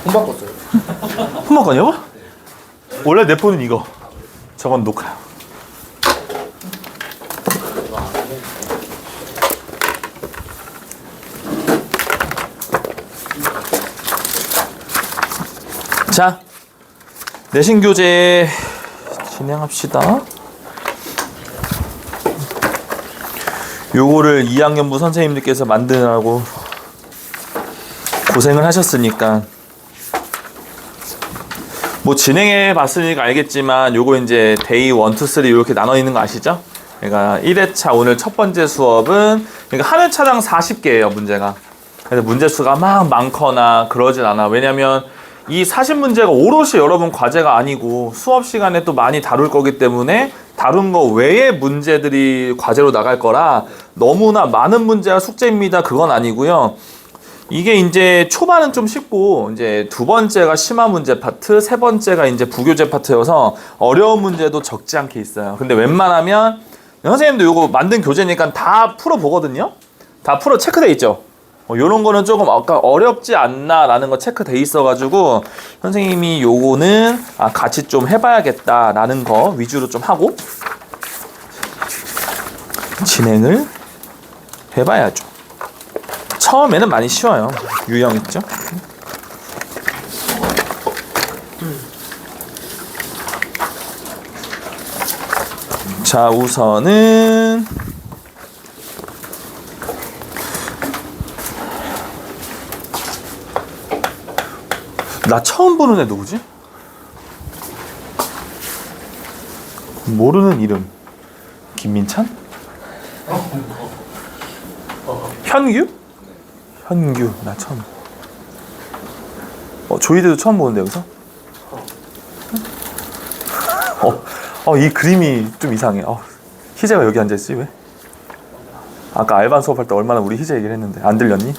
폰 바꿨어요. 폰 바꿨냐고? 원래 내 폰은 이거. 저건 녹화야. 자, 내신 교재 진행합시다. 요거를 2학년부 선생님들께서 만드느라고 고생을 하셨으니까 뭐 진행해 봤으니까 알겠지만 요거 이제 데이 1, 2, 3 이렇게 나눠 있는 거 아시죠? 그러니까 1회차 오늘 첫 번째 수업은 그러니까 한 회차당 40개예요, 문제가. 그래서 문제 수가 막 많거나 그러진 않아. 왜냐면 이 40문제가 오롯이 여러분 과제가 아니고 수업 시간에 또 많이 다룰 거기 때문에 다룬 거 외의 문제들이 과제로 나갈 거라 너무나 많은 문제가 숙제입니다. 그건 아니고요. 이게 이제 초반은 좀 쉽고 이제 두 번째가 심화 문제 파트, 세 번째가 이제 부교재 파트여서 어려운 문제도 적지 않게 있어요. 근데 웬만하면 선생님도 이거 만든 교재니까 다 풀어 보거든요. 다 풀어 체크돼 있죠. 요런 거는 조금 아까 어렵지 않나라는 거 체크돼 있어가지고 선생님이 요거는 같이 좀 해봐야겠다라는 거 위주로 좀 하고 진행을 해봐야죠. 처음에는 많이 쉬워요. 유형 있죠? 자, 우선은 나 처음 보는 애 누구지? 모르는 이름. 김민찬? 현규? 현규. 나 처음. 조이대도 처음 보는데 여기서? 이 그림이 좀 이상해. 희재가 여기 앉아있지 왜? 아까 알반 수업할 때 얼마나 우리 희재 얘기를 했는데 안 들렸니?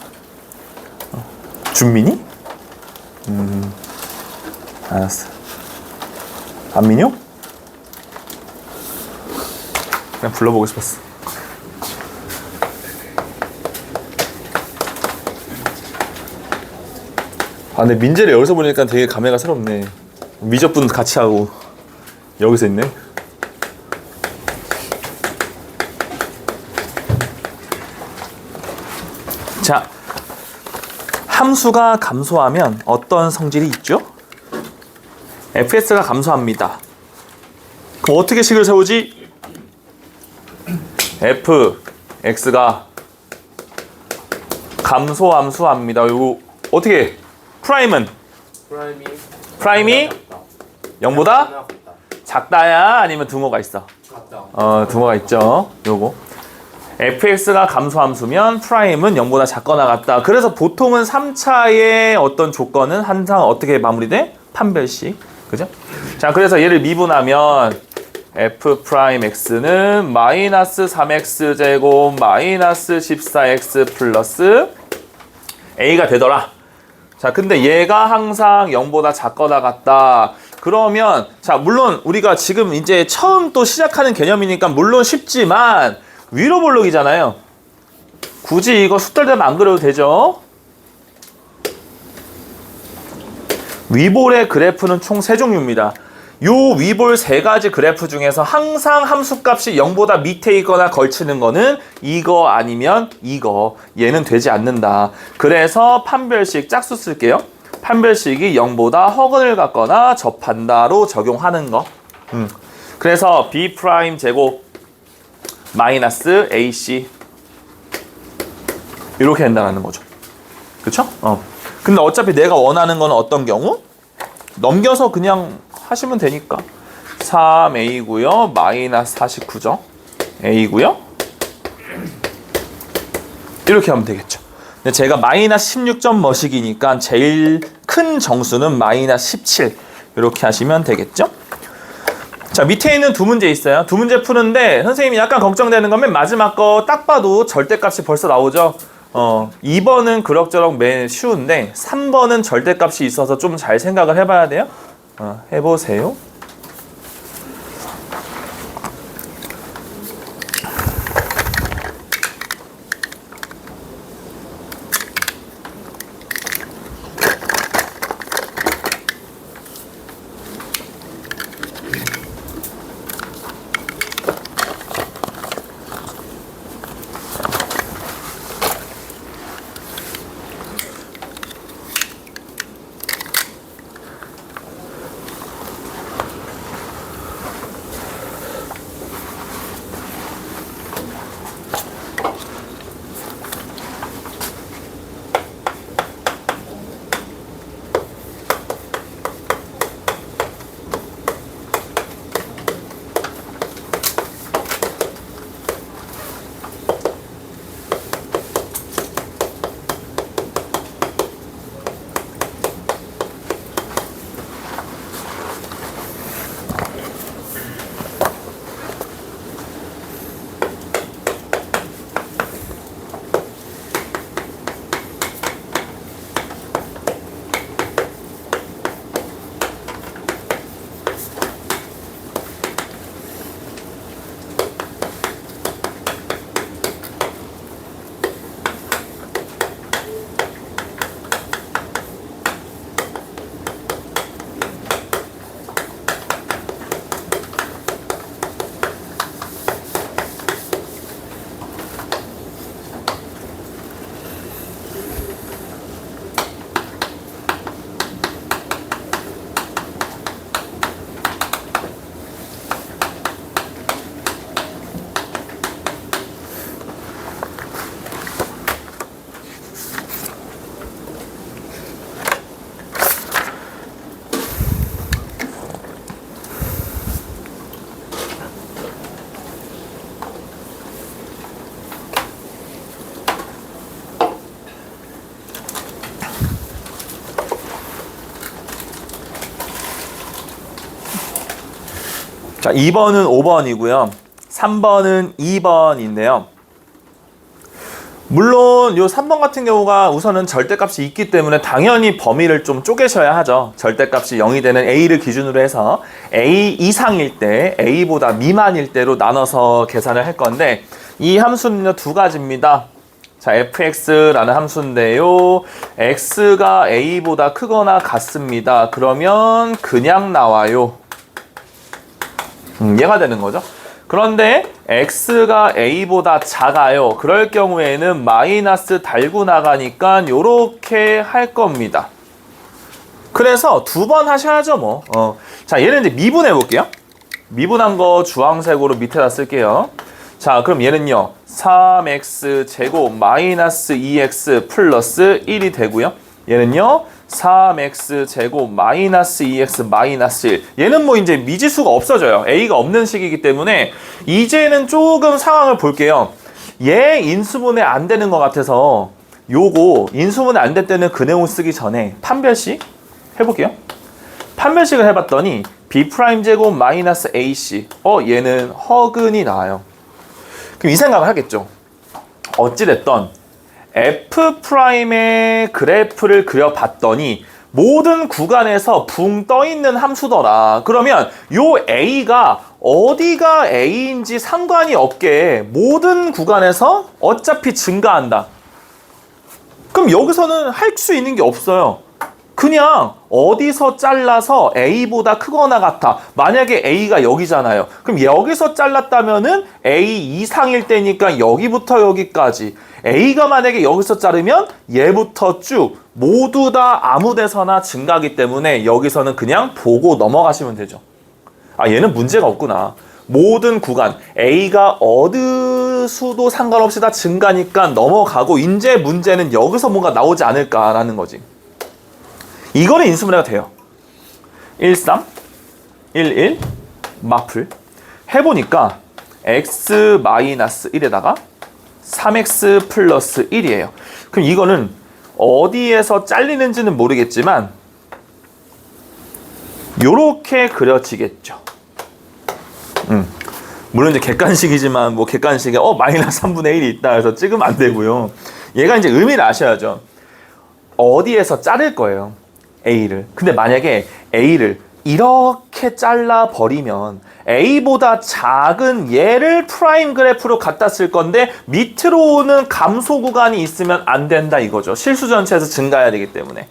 준민이? 알았어. 안민효? 그냥 불러보고 싶었어. 근데 민재를 여기서 보니까 되게 감회가 새롭네. 미적분 같이 하고 여기서 있네. 자, 함수가 감소하면 어떤 성질이 있죠? fs가 감소합니다. 그럼 어떻게 식을 세우지? fx가 감소함수합니다. 이거 어떻게 해? 프라임이 0보다 작다야? 아니면 등호가 있어? 등호가 있죠. 요거 fx가 감소함수면 프라임은 0보다 작거나 같다. 그래서 보통은 3차의 어떤 조건은 항상 어떻게 마무리돼? 판별식. 그죠? 자, 그래서 얘를 미분하면 f'x는 마이너스 3x 제곱 마이너스 14x 플러스 a가 되더라. 자, 근데 얘가 항상 0보다 작거나 같다. 그러면 자, 물론 우리가 지금 이제 처음 또 시작하는 개념이니까 물론 쉽지만 위로 볼록이잖아요. 굳이 이거 숙달되면 안 그려도 되죠? 위볼의 그래프는 총 3종류입니다. 요 위볼 3가지 그래프 중에서 항상 함수값이 0보다 밑에 있거나 걸치는 거는 이거 아니면 이거. 얘는 되지 않는다. 그래서 판별식 짝수 쓸게요. 판별식이 0보다 허근을 갖거나 접한다로 적용하는 거. 그래서 b' 제곱 마이너스 ac 이렇게 된다는 거죠. 그쵸? 근데 어차피 내가 원하는 건 어떤 경우? 넘겨서 그냥 하시면 되니까 3a고요 마이너스 49죠. a고요 이렇게 하면 되겠죠. 근데 제가 마이너스 16점 머식이니까 제일 큰 정수는 마이너스 17 이렇게 하시면 되겠죠. 자, 밑에 있는 두 문제 있어요. 두 문제 푸는데 선생님이 약간 걱정되는 건 맨 마지막 거 딱 봐도 절대값이 벌써 나오죠. 2번은 그럭저럭 맨 쉬운데 3번은 절대값이 있어서 좀 잘 생각을 해봐야 돼요. 해보세요. 자, 2번은 5번이고요. 3번은 2번인데요. 물론 요 3번 같은 경우가 우선은 절대값이 있기 때문에 당연히 범위를 좀 쪼개셔야 하죠. 절대값이 0이 되는 A를 기준으로 해서 A 이상일 때, A보다 미만일 때로 나눠서 계산을 할 건데 이 함수는요 두 가지입니다. 자, fx라는 함수인데요. x가 A보다 크거나 같습니다. 그러면 그냥 나와요. 얘가 되는 거죠. 그런데 x가 a보다 작아요. 그럴 경우에는 마이너스 달고 나가니까 요렇게 할 겁니다. 그래서 두 번 하셔야죠 뭐. 자, 얘는 이제 미분해 볼게요. 미분한 거 주황색으로 밑에다 쓸게요. 자, 그럼 얘는요 3x 제곱 마이너스 2x 플러스 1이 되고요. 얘는요 3x 제곱 마이너스 2x 마이너스 1. 얘는 뭐 이제 미지수가 없어져요. a가 없는 식이기 때문에 이제는 조금 상황을 볼게요. 얘 인수분해 안 되는 것 같아서 요거 인수분해 안 될 때는 그 내용 쓰기 전에 판별식 해볼게요. 판별식을 해봤더니 b' 제곱 마이너스 ac. 얘는 허근이 나와요. 그럼 이 생각을 하겠죠. 어찌됐던 F'의 그래프를 그려봤더니 모든 구간에서 붕 떠있는 함수더라. 그러면 요 A가 어디가 A인지 상관이 없게 모든 구간에서 어차피 증가한다. 그럼 여기서는 할 수 있는 게 없어요. 그냥 어디서 잘라서 A보다 크거나 같아. 만약에 A가 여기잖아요. 그럼 여기서 잘랐다면은 A 이상일 때니까 여기부터 여기까지. A가 만약에 여기서 자르면 얘부터 쭉 모두 다 아무 데서나 증가하기 때문에 여기서는 그냥 보고 넘어가시면 되죠. 아, 얘는 문제가 없구나. 모든 구간 A가 어느 수도 상관없이 다 증가니까 넘어가고 이제 문제는 여기서 뭔가 나오지 않을까라는 거지. 이거는 인수분해가 돼요. 13, 11, 마플 해보니까 x-1에다가 3x 플러스 1이에요. 그럼 이거는 어디에서 잘리는지는 모르겠지만 요렇게 그려지겠죠. 물론 이제 객관식이지만 뭐 객관식에 마이너스 3분의 1이 있다 해서 찍으면 안 되고요. 얘가 이제 의미를 아셔야죠. 어디에서 자를 거예요. A를. 근데 만약에 A를 이렇게 잘라버리면 A보다 작은 얘를 프라임 그래프로 갖다 쓸 건데 밑으로 오는 감소 구간이 있으면 안 된다 이거죠. 실수 전체에서 증가해야 되기 때문에.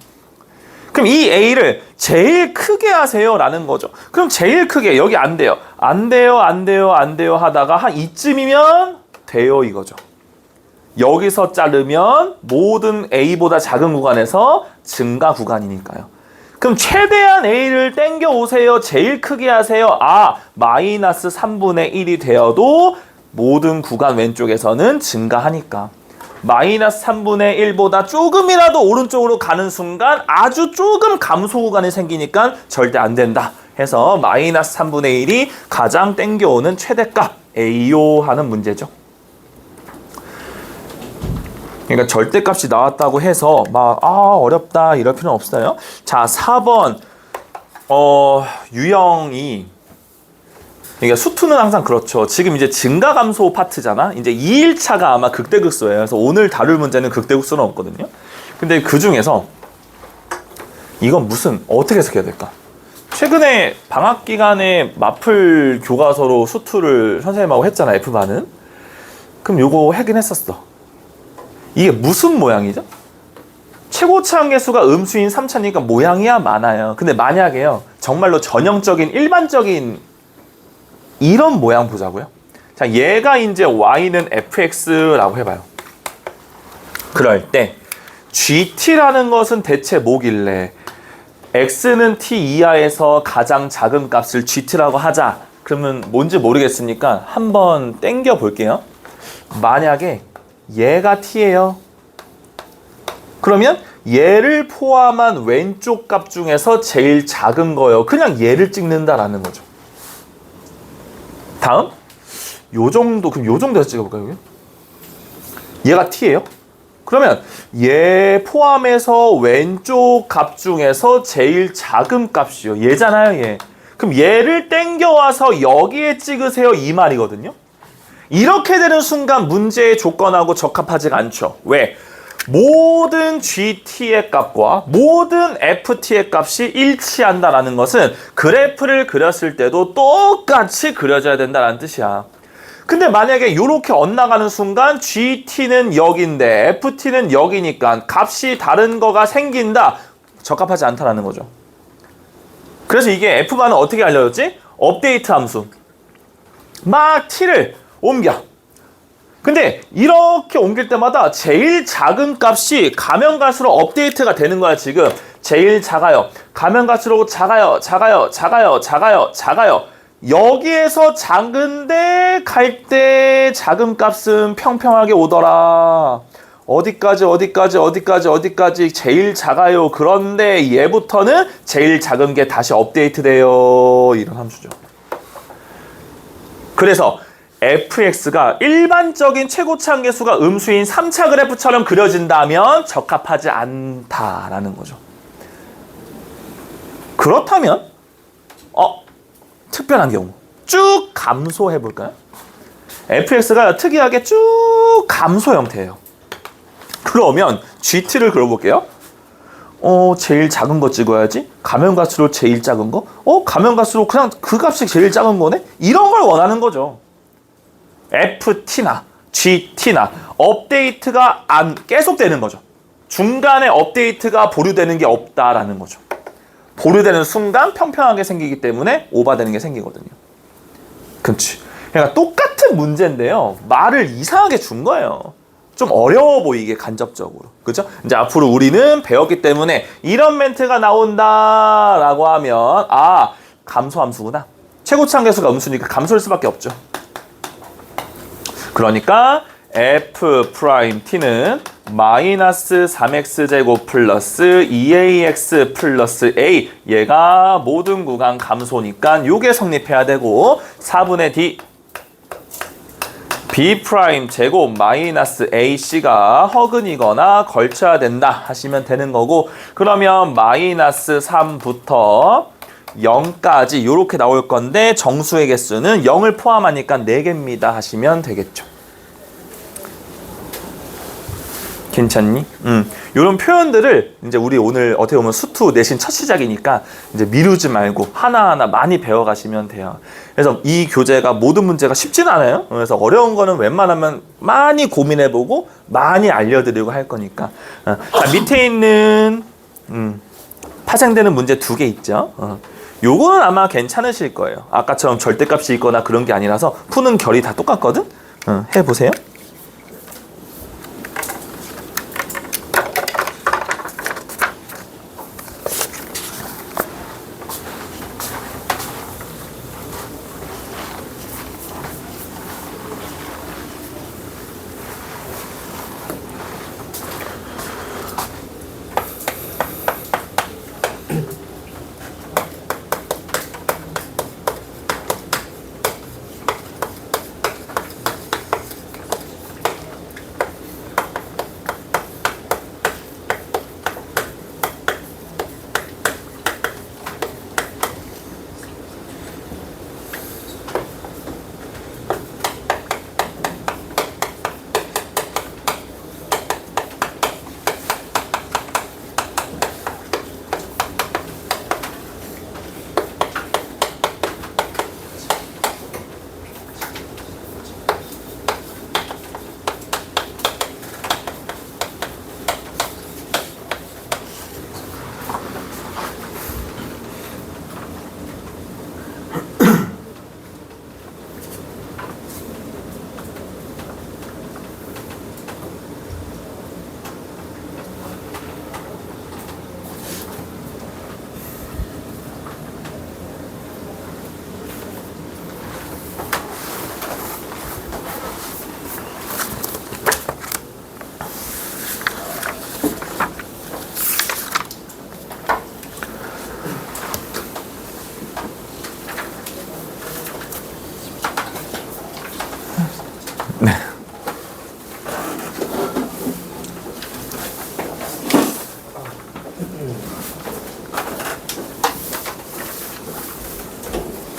그럼 이 A를 제일 크게 하세요 라는 거죠. 그럼 제일 크게 여기 안 돼요. 안 돼요 안 돼요 안 돼요 하다가 한 이쯤이면 돼요 이거죠. 여기서 자르면 모든 A보다 작은 구간에서 증가 구간이니까요. 그럼 최대한 A를 땡겨 오세요. 제일 크게 하세요. 마이너스 3분의 1이 되어도 모든 구간 왼쪽에서는 증가하니까. 마이너스 3분의 1보다 조금이라도 오른쪽으로 가는 순간 아주 조금 감소 구간이 생기니까 절대 안 된다. 해서 마이너스 3분의 1이 가장 땡겨오는 최대값 A요 하는 문제죠. 그러니까 절대값이 나왔다고 해서 막 어렵다 이럴 필요는 없어요. 자, 4번 유형이 그러니까 수투는 항상 그렇죠. 지금 이제 증가 감소 파트잖아. 이제 2일차가 아마 극대극소예요. 그래서 오늘 다룰 문제는 극대극소는 없거든요. 근데 그 중에서 이건 어떻게 해석해야 될까? 최근에 방학 기간에 마플 교과서로 수투를 선생님하고 했잖아. F반은. 그럼 요거 하긴 했었어. 이게 무슨 모양이죠? 최고차 함계수가 음수인 3차니까 모양이야 많아요. 근데 만약에요 정말로 전형적인 일반적인 이런 모양 보자고요. 자, 얘가 이제 y는 fx라고 해봐요. 그럴 때 gt라는 것은 대체 뭐길래 x는 t 이하에서 가장 작은 값을 gt라고 하자. 그러면 뭔지 모르겠으니까 한번 땡겨 볼게요. 만약에 얘가 t예요. 그러면 얘를 포함한 왼쪽 값 중에서 제일 작은 거예요. 그냥 얘를 찍는다라는 거죠. 다음 요 정도, 그럼 요 정도에서 찍어볼까요? 얘가 t예요. 그러면 얘 포함해서 왼쪽 값 중에서 제일 작은 값이요. 얘잖아요, 얘. 그럼 얘를 땡겨와서 여기에 찍으세요 이 말이거든요. 이렇게 되는 순간 문제의 조건하고 적합하지가 않죠. 왜? 모든 GT의 값과 모든 FT의 값이 일치한다는 것은 그래프를 그렸을 때도 똑같이 그려져야 된다는 뜻이야. 근데 만약에 이렇게 엇나가는 순간 GT는 여기인데 FT는 여기니까 값이 다른 거가 생긴다. 적합하지 않다는 거죠. 그래서 이게 F반은 어떻게 알려졌지? 업데이트 함수. 막 T를 옮겨. 근데 이렇게 옮길 때마다 제일 작은 값이 가면 갈수록 업데이트가 되는 거야 지금. 제일 작아요. 가면 갈수록 작아요. 작아요. 작아요. 작아요. 작아요. 여기에서 작은데 갈 때 작은 값은 평평하게 오더라. 어디까지 제일 작아요. 그런데 얘부터는 제일 작은 게 다시 업데이트 돼요. 이런 함수죠. 그래서 fx가 일반적인 최고차 계수가 음수인 3차 그래프처럼 그려진다면 적합하지 않다라는 거죠. 그렇다면 특별한 경우 쭉 감소해 볼까요? fx가 특이하게 쭉 감소 형태예요. 그러면 GT를 그려볼게요. 제일 작은 거 찍어야지. 가면 갈수록 제일 작은 거? 가면 갈수록 그냥 그 값이 제일 작은 거네? 이런 걸 원하는 거죠. FT나 GT나 업데이트가 계속되는 거죠. 중간에 업데이트가 보류되는 게 없다라는 거죠. 보류되는 순간 평평하게 생기기 때문에 오버되는 게 생기거든요. 그렇지. 그러니까 똑같은 문제인데요. 말을 이상하게 준 거예요. 좀 어려워 보이게 간접적으로. 그죠? 이제 앞으로 우리는 배웠기 때문에 이런 멘트가 나온다라고 하면 감소함수구나. 최고차 함수가 음수니까 감소할 수밖에 없죠. 그러니까 f't는 마이너스 3x제곱 플러스 2ax 플러스 a 얘가 모든 구간 감소니까 요게 성립해야 되고 4분의 d b'제곱 마이너스 ac가 허근이거나 걸쳐야 된다 하시면 되는 거고 그러면 마이너스 3부터 0까지 이렇게 나올 건데 정수의 개수는 0을 포함하니까 4개입니다 하시면 되겠죠. 괜찮니? 이런 표현들을 이제 우리 오늘 어떻게 보면 수투 내신 첫 시작이니까 이제 미루지 말고 하나하나 많이 배워가시면 돼요. 그래서 이 교재가 모든 문제가 쉽진 않아요. 그래서 어려운 거는 웬만하면 많이 고민해보고 많이 알려드리고 할 거니까. 자, 밑에 있는 파생되는 문제 2개 있죠. 요거는 아마 괜찮으실 거예요. 아까처럼 절대값이 있거나 그런 게 아니라서 푸는 결이 다 똑같거든? 해보세요.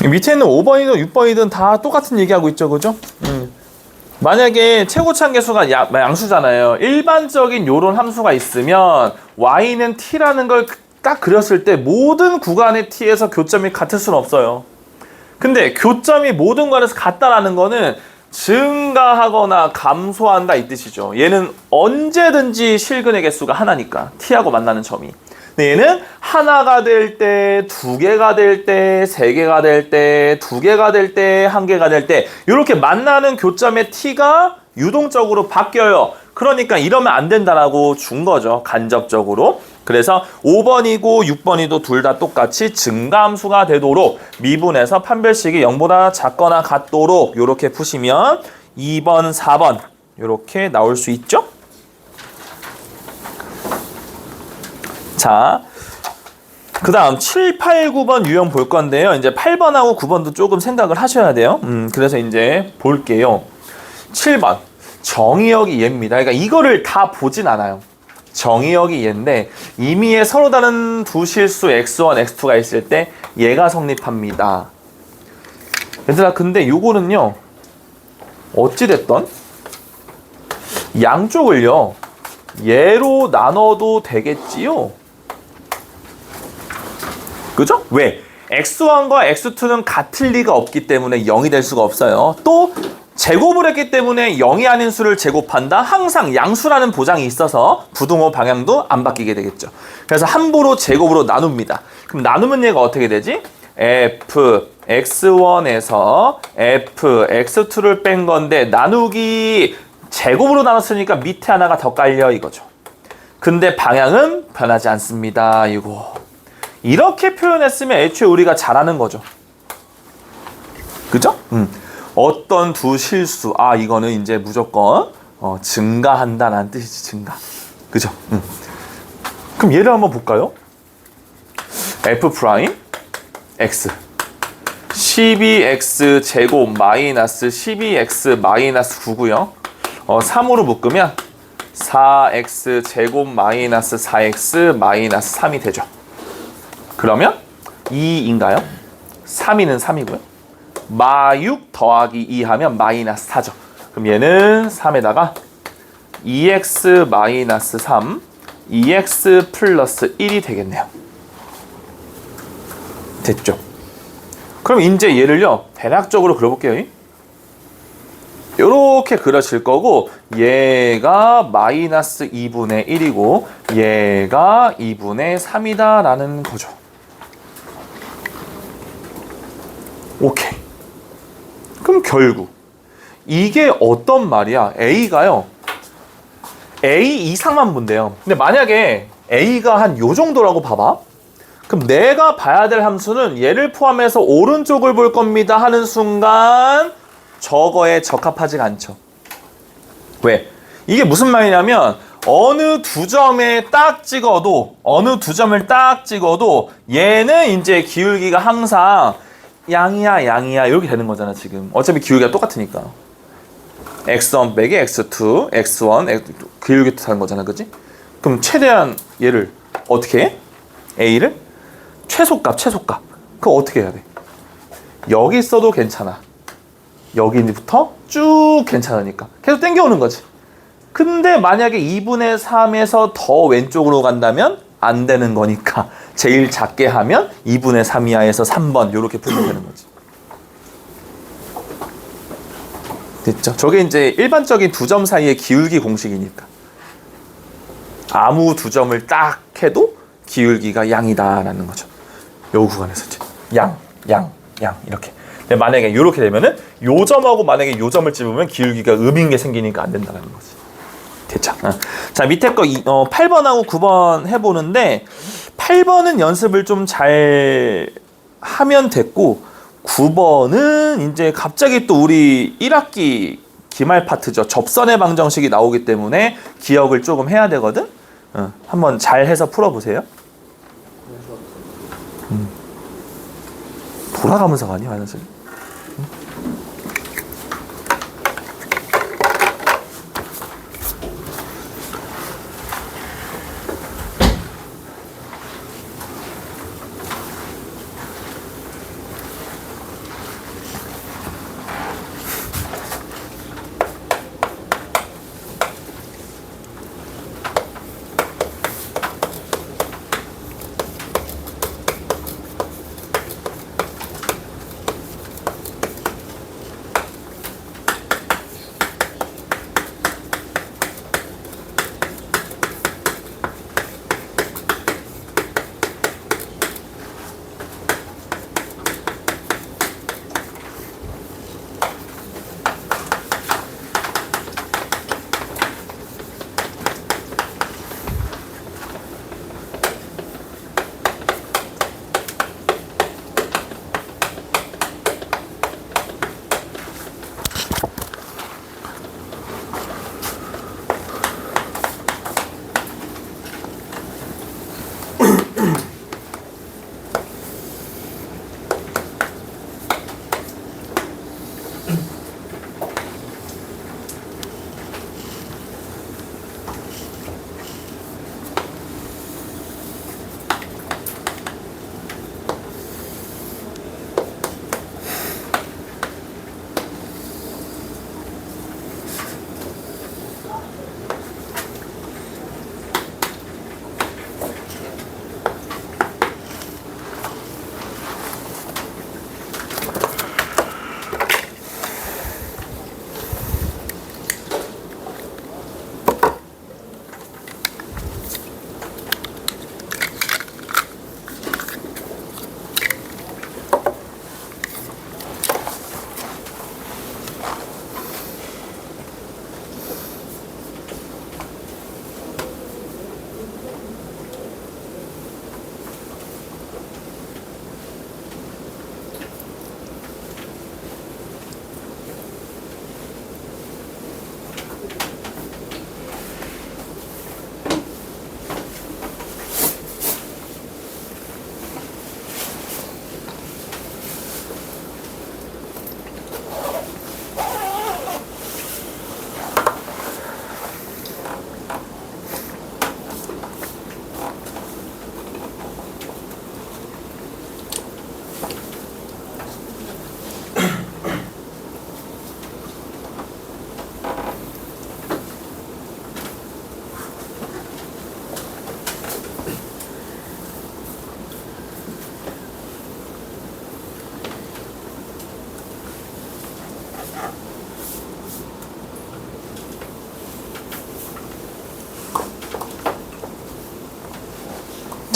밑에 있는 5번이든 6번이든 다 똑같은 얘기하고 있죠, 그죠? 만약에 최고차항 계수가 양수잖아요. 일반적인 요런 함수가 있으면 y는 t라는 걸 딱 그렸을 때 모든 구간의 t에서 교점이 같을 수는 없어요. 근데 교점이 모든 구간에서 같다라는 거는 증가하거나 감소한다 이 뜻이죠. 얘는 언제든지 실근의 개수가 하나니까 t하고 만나는 점이. 근데 얘는 하나가 될 때, 두 개가 될 때, 세 개가 될 때, 두 개가 될 때, 한 개가 될 때 이렇게 만나는 교점의 t가 유동적으로 바뀌어요. 그러니까 이러면 안 된다라고 준 거죠. 간접적으로. 그래서 5번이고 6번이도 둘 다 똑같이 증가함수가 되도록 미분에서 판별식이 0보다 작거나 같도록 이렇게 푸시면 2번, 4번 이렇게 나올 수 있죠. 자, 그 다음 7, 8, 9번 유형 볼 건데요. 이제 8번하고 9번도 조금 생각을 하셔야 돼요. 그래서 이제 볼게요. 7번 정의역이 얘입니다. 그러니까 이거를 다 보진 않아요. 정의역이 얘인데 임의에 서로 다른 두 실수 x1, x2가 있을 때 얘가 성립합니다. 얘들아 근데 요거는요 어찌됐던 양쪽을요 얘로 나눠도 되겠지요? 그죠? 왜? x1과 x2는 같을 리가 없기 때문에 0이 될 수가 없어요. 또 제곱을 했기 때문에 0이 아닌 수를 제곱한다? 항상 양수라는 보장이 있어서 부등호 방향도 안 바뀌게 되겠죠. 그래서 함부로 제곱으로 나눕니다. 그럼 나누면 얘가 어떻게 되지? f x1에서 f x2를 뺀 건데 나누기 제곱으로 나눴으니까 밑에 하나가 더 깔려 이거죠. 근데 방향은 변하지 않습니다. 이거. 이렇게 표현했으면 애초에 우리가 잘하는 거죠. 그죠? 어떤 두 실수, 이거는 이제 무조건 증가한다는 뜻이지, 증가. 그죠? 그럼 얘를 한번 볼까요? f 프라임 x 12x 제곱 마이너스 12x 마이너스 9고요. 3으로 묶으면 4x 제곱 마이너스 4x 마이너스 3이 되죠. 그러면 2인가요? 3이는 3이고요. 마6 더하기 2 하면 마이너스 4죠. 그럼 얘는 3에다가 2x 마이너스 3, 2x 플러스 1이 되겠네요. 됐죠? 그럼 이제 얘를요, 대략적으로 그려볼게요. 이렇게 그려질 거고, 얘가 마이너스 2분의 1이고, 얘가 2분의 3이다 라는 거죠. 오케이. 그럼 결국 이게 어떤 말이야? A가요. A 이상만 본대요. 근데 만약에 A가 한 요 정도라고 봐봐. 그럼 내가 봐야 될 함수는 얘를 포함해서 오른쪽을 볼 겁니다 하는 순간 저거에 적합하지가 않죠. 왜? 이게 무슨 말이냐면 어느 두 점을 딱 찍어도 얘는 이제 기울기가 항상 양이야 이렇게 되는 거잖아. 지금 어차피 기울기가 똑같으니까 x1 빼기 x2 x1 기울기 뜻하는 거잖아. 그치? 그럼 최대한 얘를 어떻게 해? A를 최소값 그거 어떻게 해야 돼? 여기 있어도 괜찮아. 여기부터 쭉 괜찮으니까 계속 당겨오는 거지. 근데 만약에 2분의 3에서 더 왼쪽으로 간다면 안 되는 거니까 제일 작게 하면 2분의 3 이하에서 3번 이렇게 풀면 되는 거지. 됐죠? 저게 이제 일반적인 두 점 사이의 기울기 공식이니까 아무 두 점을 딱 해도 기울기가 양이다라는 거죠. 요 구간에서 이제 양 이렇게. 근데 만약에 이렇게 되면은 요 점하고 만약에 요 점을 집으면 기울기가 음인 게 생기니까 안 된다는 거지. 됐죠? 자, 밑에 거 8번하고 9번 해보는데 8번은 연습을 좀 잘 하면 됐고 9번은 이제 갑자기 또 우리 1학기 기말 파트죠. 접선의 방정식이 나오기 때문에 기억을 조금 해야 되거든. 한번 잘 해서 풀어보세요. 돌아가면서 가니 마이너스.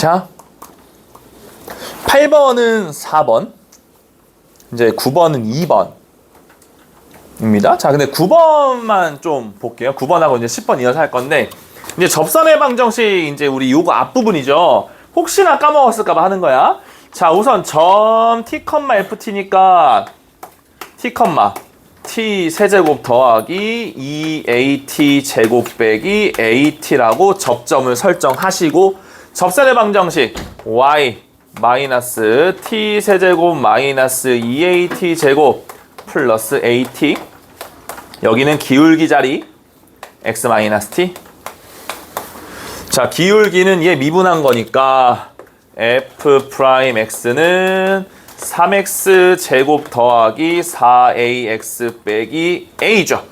자, 8번은 4번, 이제 9번은 2번입니다. 자, 근데 9번만 좀 볼게요. 9번하고 이제 10번 이어서 할 건데, 이제 접선의 방정식 이제 우리 요거 앞부분이죠. 혹시나 까먹었을까봐 하는 거야. 자, 우선 점 t, ft니까 t, t 세제곱 더하기 2at 제곱 빼기 at라고 접점을 설정하시고, 접선의 방정식 y 마이너스 t 세제곱 마이너스 2at 제곱 플러스 at, 여기는 기울기 자리 x 마이너스 t. 자, 기울기는 얘 미분한 거니까 f 프라임 x는 3x 제곱 더하기 4ax 빼기 a죠.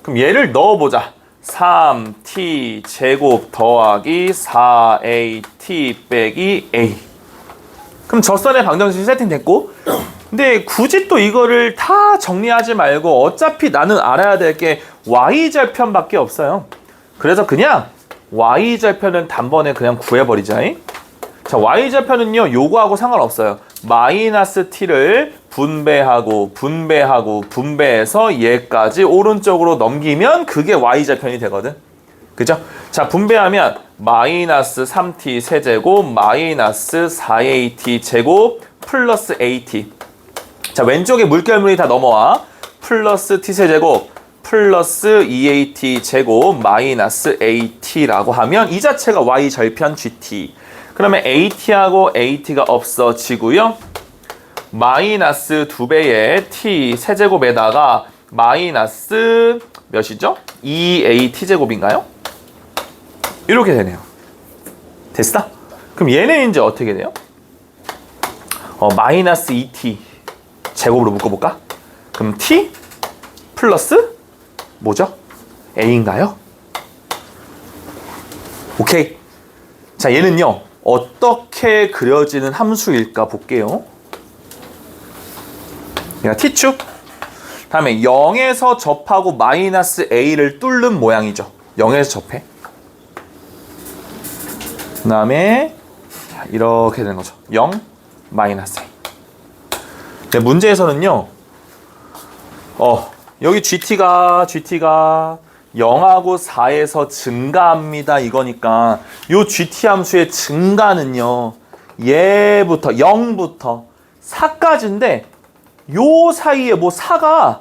그럼 얘를 넣어보자. 3t 제곱 더하기 4at 빼기 a. 그럼 접선의 방정식이 세팅됐고, 근데 굳이 또 이거를 다 정리하지 말고 어차피 나는 알아야 될 게 y절편밖에 없어요. 그래서 그냥 y절편은 단번에 그냥 구해버리자. 자, y절편은요, 요거하고 상관없어요. 마이너스 t를 분배해서 얘까지 오른쪽으로 넘기면 그게 y절편이 되거든. 그죠? 자, 분배하면 마이너스 3t 세제곱 마이너스 4at 제곱 플러스 at. 자, 왼쪽에 물결물이 다 넘어와. 플러스 t 세제곱 플러스 2at 제곱 마이너스 at라고 하면 이 자체가 y절편 gt. 그러면 at하고 at가 없어지고요. 마이너스 2배의 t 세제곱에다가 마이너스 몇이죠? 2at 제곱인가요? 이렇게 되네요. 됐어? 그럼 얘는 이제 어떻게 돼요? 마이너스 2t 제곱으로 묶어볼까? 그럼 t 플러스 뭐죠? a인가요? 오케이. 자, 얘는요, 어떻게 그려지는 함수일까 볼게요. 얘가 t축, 다음에 0에서 접하고 마이너스 a를 뚫는 모양이죠. 0에서 접해. 그 다음에 이렇게 되는 거죠. 0 마이너스 a. 네, 문제에서는요, 여기 GT가 0하고 4에서 증가합니다. 이거니까 요 GT 함수의 증가는요, 얘부터 0부터 4까지인데 요 사이에 뭐 4가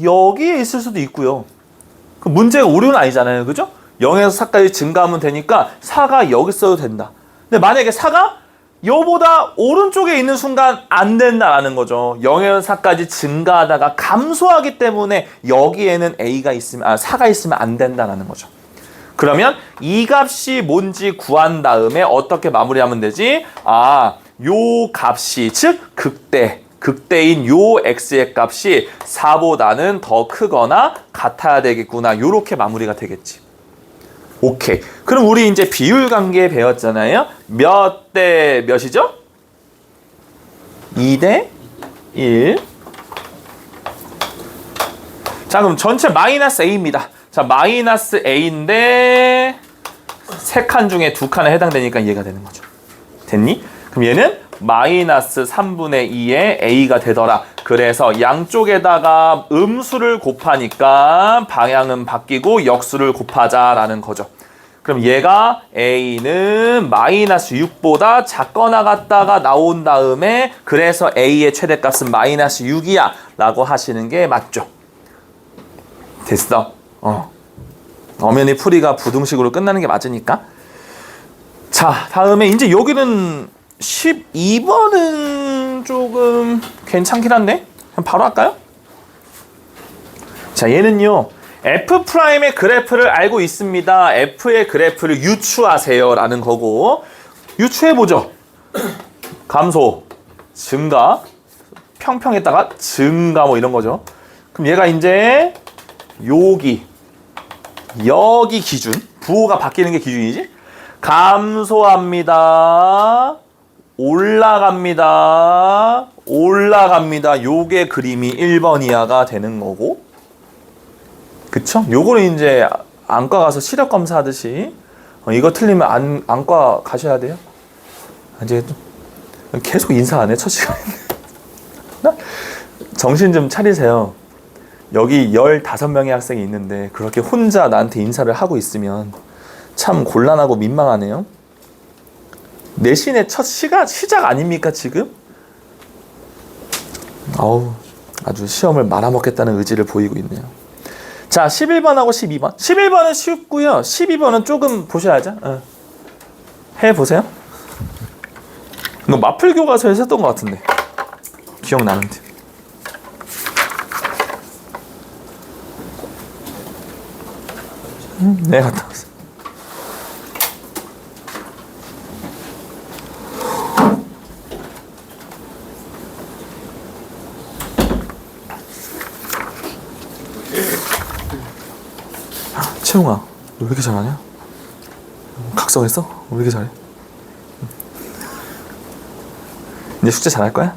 여기에 있을 수도 있고요. 그 문제가 오류는 아니잖아요. 그죠? 0에서 4까지 증가하면 되니까 4가 여기 써도 된다. 근데 만약에 4가 요보다 오른쪽에 있는 순간 안 된다라는 거죠. 0에서 4까지 증가하다가 감소하기 때문에 여기에는 A가 있으면, 4가 있으면 안 된다라는 거죠. 그러면 이 값이 뭔지 구한 다음에 어떻게 마무리하면 되지? 요 값이, 즉 극대인 요 x의 값이 4보다는 더 크거나 같아야 되겠구나. 요렇게 마무리가 되겠지. 오케이. 그럼 우리 이제 비율 관계 배웠잖아요. 몇 대 몇이죠? 2대 1. 자, 그럼 전체 마이너스 a입니다. 자, 마이너스 a인데 3칸 중에 2칸에 해당되니까 얘가 되는 거죠. 됐니? 그럼 얘는 마이너스 3분의 2의 a가 되더라. 그래서 양쪽에다가 음수를 곱하니까 방향은 바뀌고 역수를 곱하자라는 거죠. 그럼 얘가 a는 마이너스 6보다 작거나 같다가 나온 다음에 그래서 a의 최대값은 마이너스 6이야 라고 하시는 게 맞죠. 됐어. 엄연히 풀이가 부등식으로 끝나는 게 맞으니까. 자, 다음에 이제 여기는 12번은 조금 괜찮긴 한데 바로 할까요? 자, 얘는요, F'의 그래프를 알고 있습니다. F의 그래프를 유추하세요 라는 거고, 유추해보죠. 감소, 증가, 평평했다가 증가 뭐 이런 거죠. 그럼 얘가 이제 여기 기준, 부호가 바뀌는 게 기준이지? 감소합니다. 올라갑니다. 요게 그림이 1번 이하가 되는 거고, 그쵸? 요거는 이제 안과 가서 시력 검사하듯이 이거 틀리면 안과 가셔야 돼요. 이제 계속 인사 안 해, 첫 시간에. 정신 좀 차리세요. 여기 15명의 학생이 있는데 그렇게 혼자 나한테 인사를 하고 있으면 참 곤란하고 민망하네요. 내신의 첫 시작 아닙니까 지금? 아주 시험을 말아먹겠다는 의지를 보이고 있네요. 자, 11번하고 12번. 11번은 쉽고요. 12번은 조금 보셔야죠. 해보세요. 이거 마플 교과서에서 했던 것 같은데 기억나는데. 네, 갔다 왔어요. 채웅아, 너 왜 이렇게 잘하냐? 각성했어? 왜 이렇게 잘해? 이제 숙제 잘할 거야?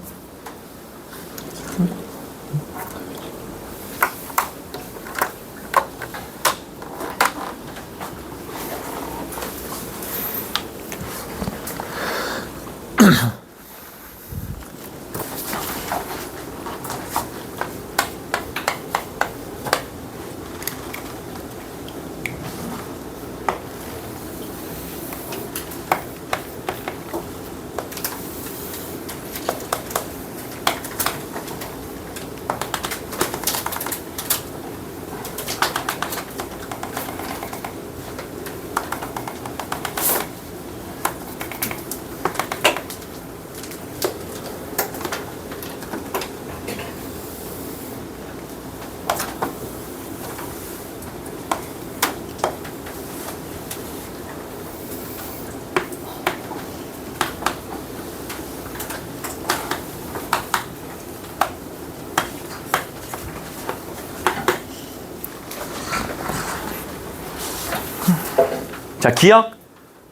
자, 기억.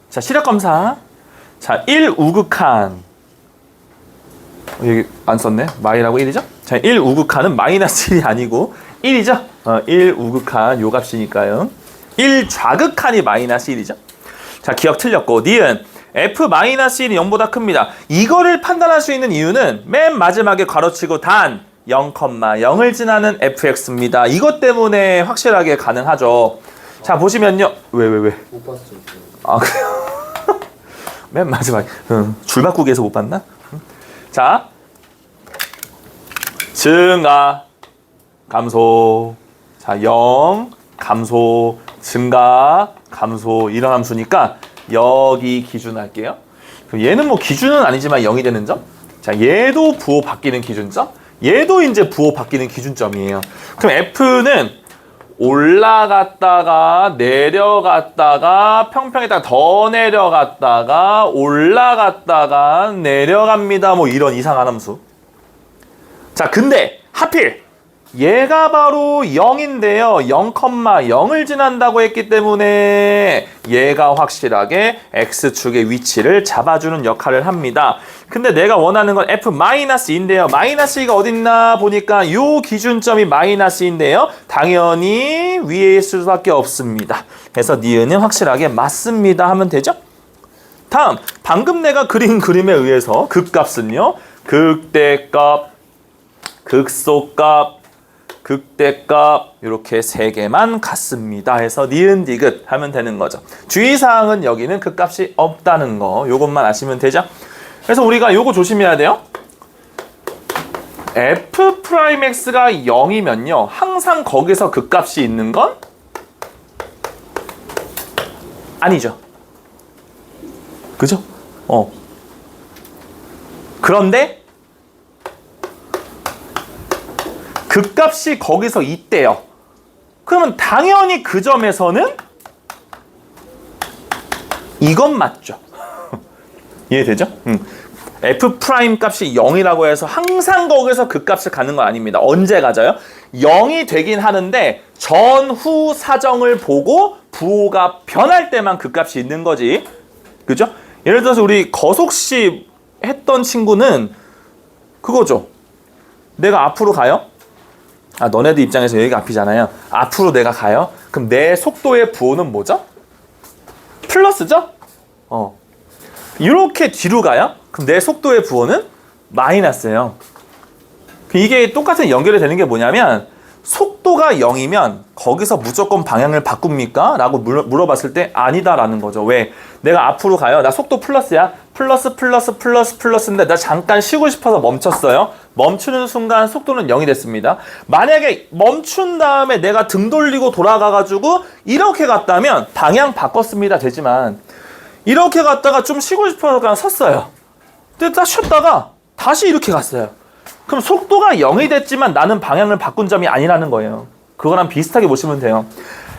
자, 시력 검사. 자, 1 우극한. 여기 안 썼네. 마이라고 1이죠? 자, 1 우극한은 마이너스 1이 아니고 1이죠? 1 우극한 요 값이니까요. 1 좌극한이 마이너스 1이죠? 자, 기억 틀렸고. 니은 f-1이 0보다 큽니다. 이거를 판단할 수 있는 이유는 맨 마지막에 괄호치고 단 0,0을 지나는 fx입니다. 이것 때문에 확실하게 가능하죠. 자, 보시면요. 왜? 못 봤어요. 아, 그래요? 맨 마지막에. 줄바꾸기에서 못 봤나? 자, 증가, 감소. 자, 0, 감소, 증가, 감소. 이런 함수니까 여기 기준 할게요. 그럼 얘는 뭐 기준은 아니지만 0이 되는 점. 자, 얘도 부호 바뀌는 기준점. 얘도 이제 부호 바뀌는 기준점이에요. 그럼 F는 올라갔다가 내려갔다가 평평에다가 더 내려갔다가 올라갔다가 내려갑니다. 뭐 이런 이상한 함수. 자, 근데 하필 얘가 바로 0인데요. 0,0을 지난다고 했기 때문에 얘가 확실하게 X축의 위치를 잡아주는 역할을 합니다. 근데 내가 원하는 건 F-인데요. 마이너스 2가 어딨나 보니까 요 기준점이 마이너스인데요. 당연히 위에 있을 수밖에 없습니다. 그래서 니은은 확실하게 맞습니다 하면 되죠? 다음, 방금 내가 그린 그림에 의해서 극값은요. 극대값, 극소값, 극대값 이렇게 세 개만 같습니다. 해서 니은 디귿 하면 되는 거죠. 주의사항은 여기는 극값이 없다는 거 요것만 아시면 되죠. 그래서 우리가 요거 조심해야 돼요. f'x가 0이면요 항상 거기서 극값이 있는 건 아니죠. 그죠? 그런데 극값이 거기서 있대요. 그러면 당연히 그 점에서는 이건 맞죠. 이해되죠? f' 값이 0이라고 해서 항상 거기서 극값을 갖는 건 아닙니다. 언제 가져요? 0이 되긴 하는데 전후 사정을 보고 부호가 변할 때만 극값이 있는 거지. 그죠? 예를 들어서 우리 거속시 했던 친구는 그거죠. 내가 앞으로 가요? 너네들 입장에서 여기가 앞이잖아요. 앞으로 내가 가요? 그럼 내 속도의 부호는 뭐죠? 플러스죠? 이렇게 뒤로 가요? 그럼 내 속도의 부호는 마이너스예요. 이게 똑같은 연결이 되는 게 뭐냐면 속도가 0이면 거기서 무조건 방향을 바꿉니까? 라고 물어봤을 때 아니다 라는 거죠. 왜? 내가 앞으로 가요. 나 속도 플러스야. 플러스인데 나 잠깐 쉬고 싶어서 멈췄어요. 멈추는 순간 속도는 0이 됐습니다. 만약에 멈춘 다음에 내가 등 돌리고 돌아가가지고 이렇게 갔다면 방향 바꿨습니다 되지만 이렇게 갔다가 좀 쉬고 싶어서 그냥 섰어요. 근데 딱 쉬었다가 다시 이렇게 갔어요. 그럼 속도가 0이 됐지만 나는 방향을 바꾼 점이 아니라는 거예요. 그거랑 비슷하게 보시면 돼요.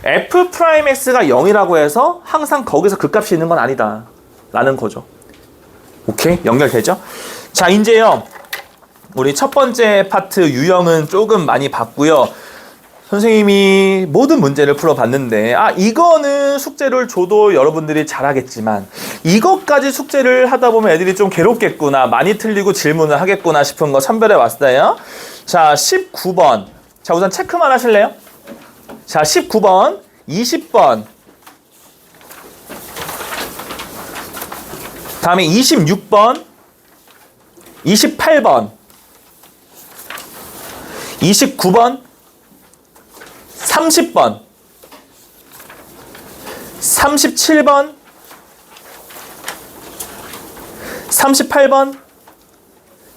F'X가 0이라고 해서 항상 거기서 그 값이 있는 건 아니다 라는 거죠. 오케이? 연결되죠? 자, 이제요. 우리 첫 번째 파트 유형은 조금 많이 봤고요. 선생님이 모든 문제를 풀어봤는데 이거는 숙제를 줘도 여러분들이 잘하겠지만 이것까지 숙제를 하다 보면 애들이 좀 괴롭겠구나, 많이 틀리고 질문을 하겠구나 싶은 거 선별해 왔어요. 자, 19번. 자, 우선 체크만 하실래요? 자, 19번, 20번, 다음에 26번, 28번, 29번, 30번, 37번, 38번,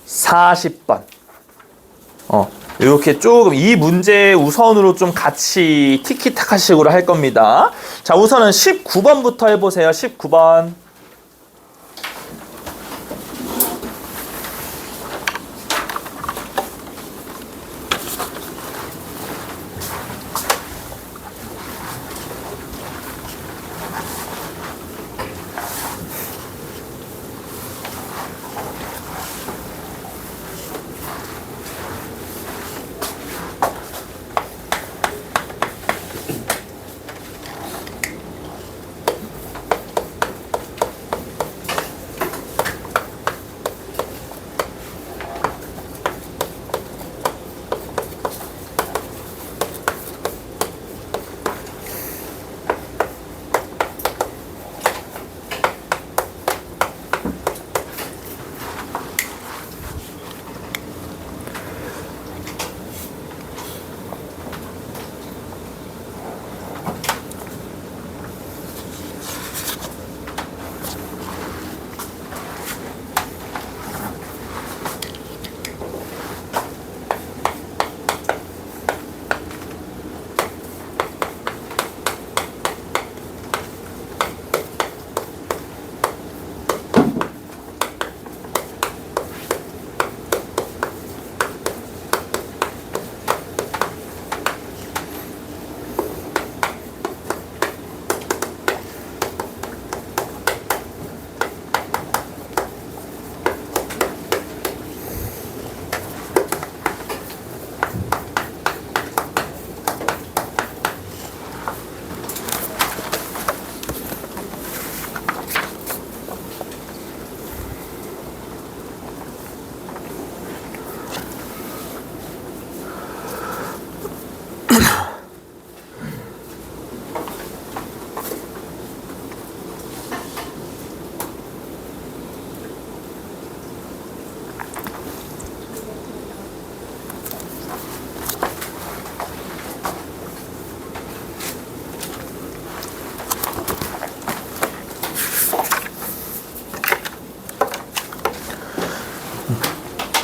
40번. 이렇게 조금 이 문제 우선으로 좀 같이 티키타카식으로 할 겁니다. 자, 우선은 19번부터 해보세요. 19번.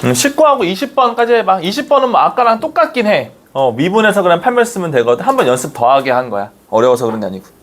음, 19하고 20번까지 해봐. 20번은 뭐 아까랑 똑같긴 해. 미분해서 그냥 판별 쓰면 되거든. 한번 연습 더하게 한 거야. 어려워서 그런 게 아니고.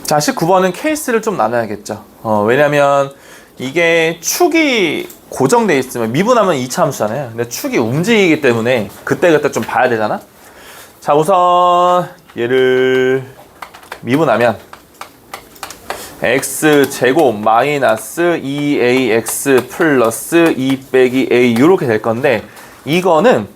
자, 19번은 케이스를 좀 나눠야겠죠. 왜냐면 이게 축이 고정돼 있으면 미분하면 2차 함수잖아요. 근데 축이 움직이기 때문에 그때그때 좀 봐야 되잖아. 자, 우선 얘를 미분하면 x제곱 마이너스 2ax 플러스 2 빼기 a 이렇게 될 건데, 이거는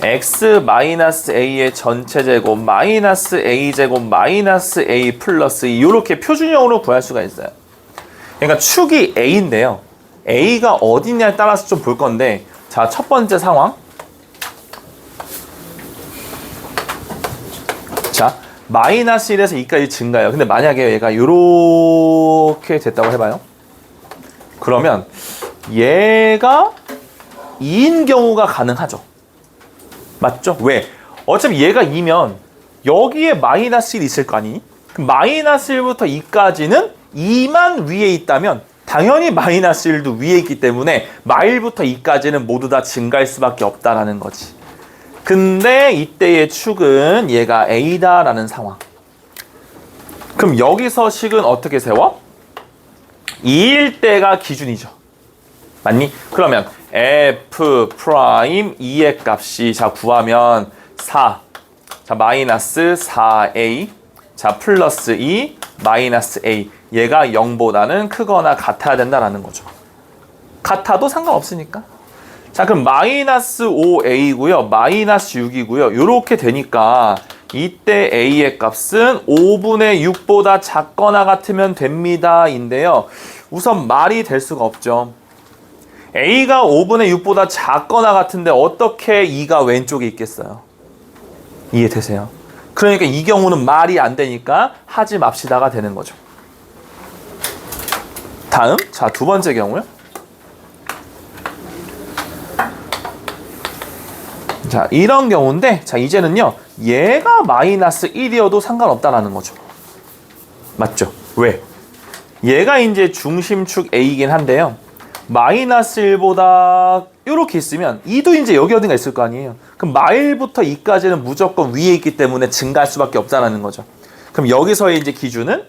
x 마이너스 a의 전체 제곱 마이너스 a 제곱 마이너스 a 플러스 이렇게 표준형으로 구할 수가 있어요. 그러니까 축이 a인데요, a가 어디냐에 따라서 좀 볼 건데, 자, 첫 번째 상황. 자, 마이너스 1에서 2까지 증가해요. 근데 만약에 얘가 이렇게 됐다고 해봐요. 그러면 얘가 2인 경우가 가능하죠. 맞죠? 왜? 어차피 얘가 2면 여기에 마이너스 1 있을 거 아니니? 그럼 마이너스 1부터 2까지는 2만 위에 있다면 당연히 마이너스 1도 위에 있기 때문에 마일부터 2까지는 모두 다 증가할 수밖에 없다라는 거지. 근데 이때의 축은 얘가 A다라는 상황. 그럼 여기서 식은 어떻게 세워? 2일 때가 기준이죠. 맞니? 그러면 F 프라임 2의 값이, 자, 구하면 4, 자, 마이너스 4A, 자, 플러스 2, 마이너스 A. 얘가 0보다는 크거나 같아야 된다라는 거죠. 같아도 상관없으니까. 자, 그럼 마이너스 5a고요. 마이너스 6이고요. 요렇게 되니까 이때 a의 값은 5분의 6보다 작거나 같으면 됩니다. 인데요. 우선 말이 될 수가 없죠. a가 5분의 6보다 작거나 같은데 어떻게 2가 왼쪽에 있겠어요? 이해되세요? 그러니까 이 경우는 말이 안 되니까 하지 맙시다가 되는 거죠. 다음, 자, 두 번째 경우요. 자, 이런 경우인데, 자, 이제는요, 얘가 마이너스 1이어도 상관없다라는 거죠. 맞죠? 왜? 얘가 이제 중심축 A이긴 한데요, 마이너스 1보다 이렇게 있으면 2도 이제 여기 어딘가 있을 거 아니에요. 그럼 마일부터 2까지는 무조건 위에 있기 때문에 증가할 수밖에 없다라는 거죠. 그럼 여기서의 이제 기준은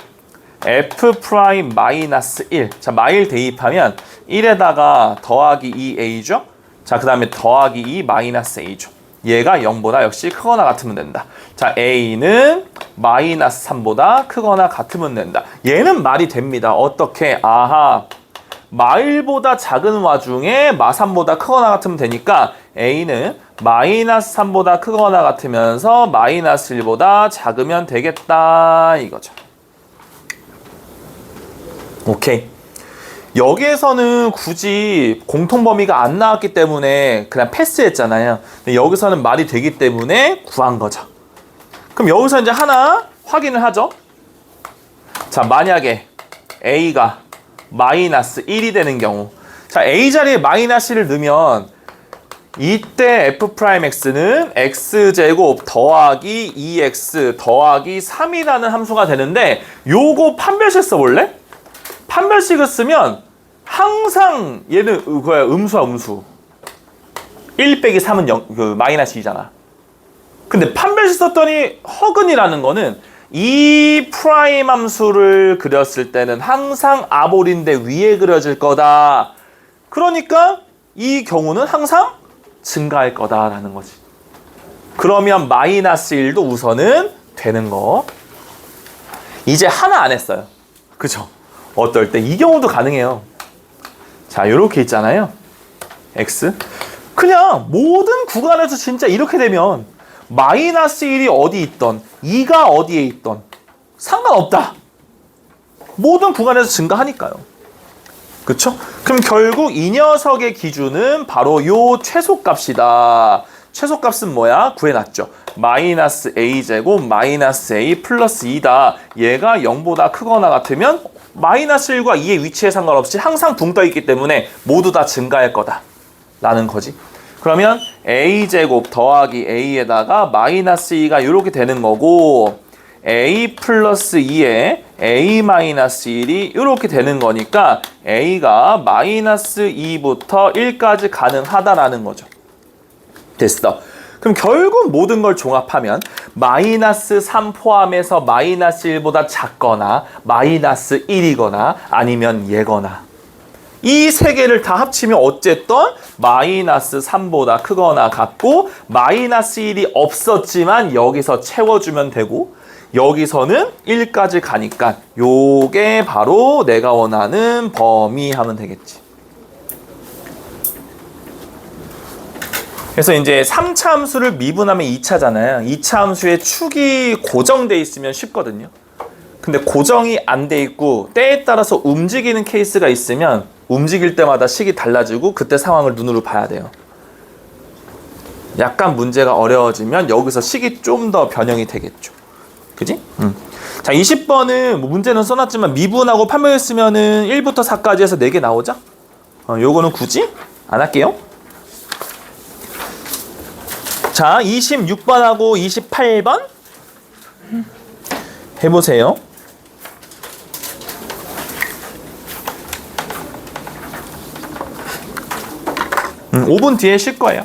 F 프라임 마이너스 1. 자, 마일 대입하면 1에다가 더하기 2a죠. 자, 그 다음에 더하기 2 마이너스 a죠. 얘가 0보다 역시 크거나 같으면 된다. 자, a는 마이너스 3보다 크거나 같으면 된다. 얘는 말이 됩니다. 어떻게? 아하, 마일보다 작은 와중에 마3보다 크거나 같으면 되니까 a는 마이너스 3보다 크거나 같으면서 마이너스 1보다 작으면 되겠다 이거죠. 오케이. 여기에서는 굳이 공통범위가 안 나왔기 때문에 그냥 패스했잖아요. 근데 여기서는 말이 되기 때문에 구한 거죠. 그럼 여기서 이제 하나 확인을 하죠. 자, 만약에 a가 마이너스 1이 되는 경우, 자, a 자리에 마이너스 1을 넣으면 이때 f'x는 x제곱 더하기 2x 더하기 3이라는 함수가 되는데, 요거 판별식 써볼래? 판별식을 쓰면 항상 얘는 그거야, 음수야, 음수. 1 빼기 3은 0, 마이너스 2잖아. 근데 판별식 썼더니 허근이라는 거는 이 프라임 함수를 그렸을 때는 항상 아볼인데 위에 그려질 거다. 그러니까 이 경우는 항상 증가할 거다라는 거지. 그러면 마이너스 1도 우선은 되는 거. 이제 하나 안 했어요. 그죠? 어떨 때 이 경우도 가능해요. 자, 요렇게 있잖아요. x. 그냥 모든 구간에서 진짜 이렇게 되면 마이너스 1이 어디 있던 2가 어디에 있던 상관없다. 모든 구간에서 증가하니까요. 그쵸? 그럼 결국 이 녀석의 기준은 바로 요 최소값이다. 최소값은 뭐야? 구해놨죠. 마이너스 a제곱 마이너스 a 플러스 2다. 얘가 0보다 크거나 같으면 마이너스 1과 2의 위치에 상관없이 항상 붕 떠있기 때문에 모두 다 증가할 거다 라는 거지. 그러면 a제곱 더하기 a에다가 마이너스 2가 이렇게 되는 거고, a 플러스 2에 a 마이너스 1이 이렇게 되는 거니까 a가 마이너스 2부터 1까지 가능하다라는 거죠. 됐어. 그럼 결국 모든 걸 종합하면 마이너스 3 포함해서 마이너스 1보다 작거나 마이너스 1이거나 아니면 얘거나 이 세 개를 다 합치면 어쨌든 마이너스 3보다 크거나 같고 마이너스 1이 없었지만 여기서 채워주면 되고 여기서는 1까지 가니까 요게 바로 내가 원하는 범위 하면 되겠지. 그래서 이제 3차 함수를 미분하면 2차잖아요. 2차 함수의 축이 고정돼 있으면 쉽거든요. 근데 고정이 안 돼 있고 때에 따라서 움직이는 케이스가 있으면 움직일 때마다 식이 달라지고 그때 상황을 눈으로 봐야 돼요. 약간 문제가 어려워지면 여기서 식이 좀 더 변형이 되겠죠. 그지? 자, 20번은 뭐 문제는 써놨지만 미분하고 판별했으면은 1부터 4까지 해서 4개 나오죠? 요거는 굳이 안 할게요. 자, 26번하고 28번 해보세요. 5분 뒤에 쉴 거예요.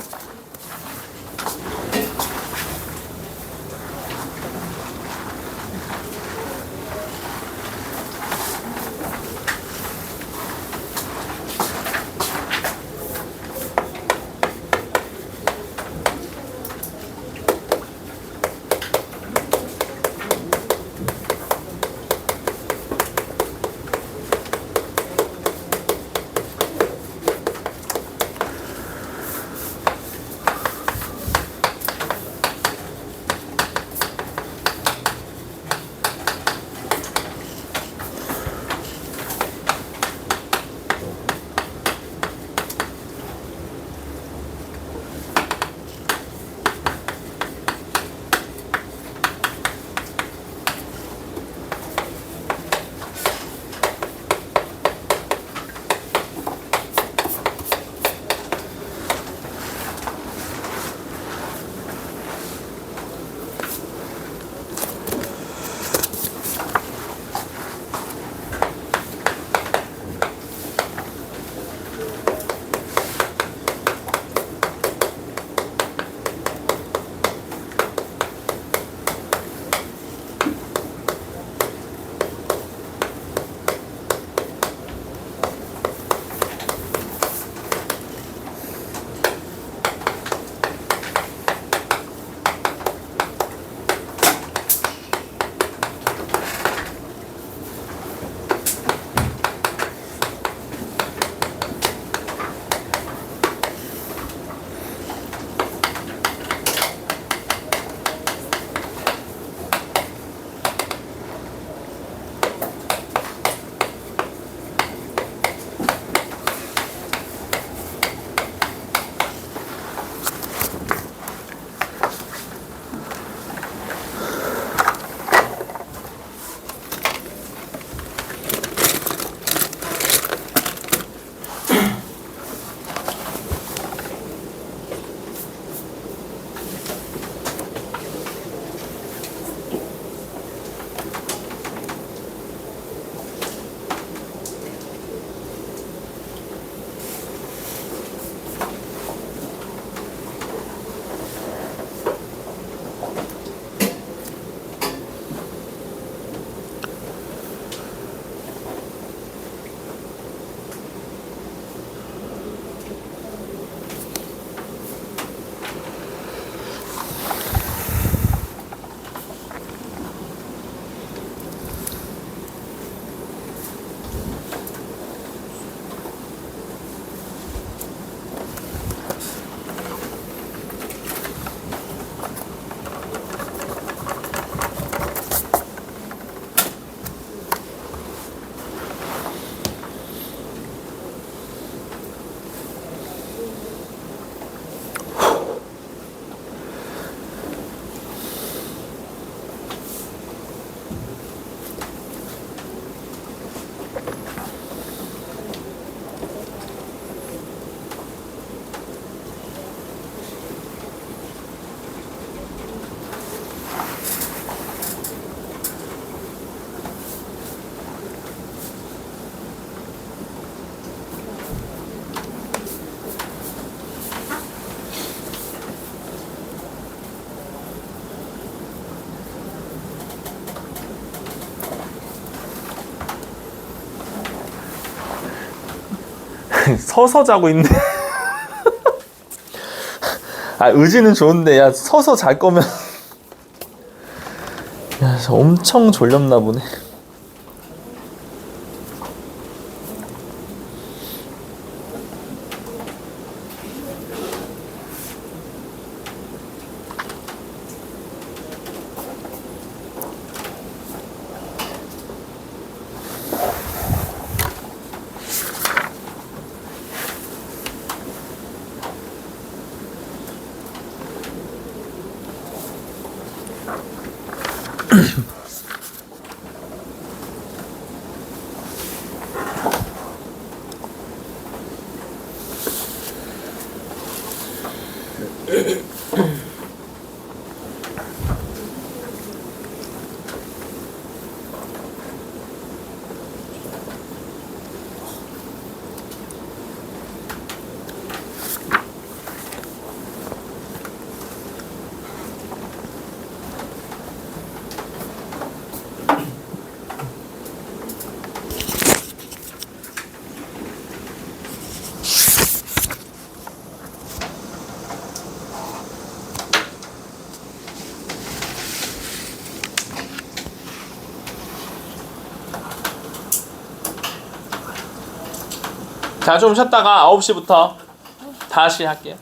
서서 자고 있네. 아, 의지는 좋은데, 야, 서서 잘 거면. 야, 저 엄청 졸렸나 보네. 자, 좀 쉬었다가 9시부터 다시 할게요.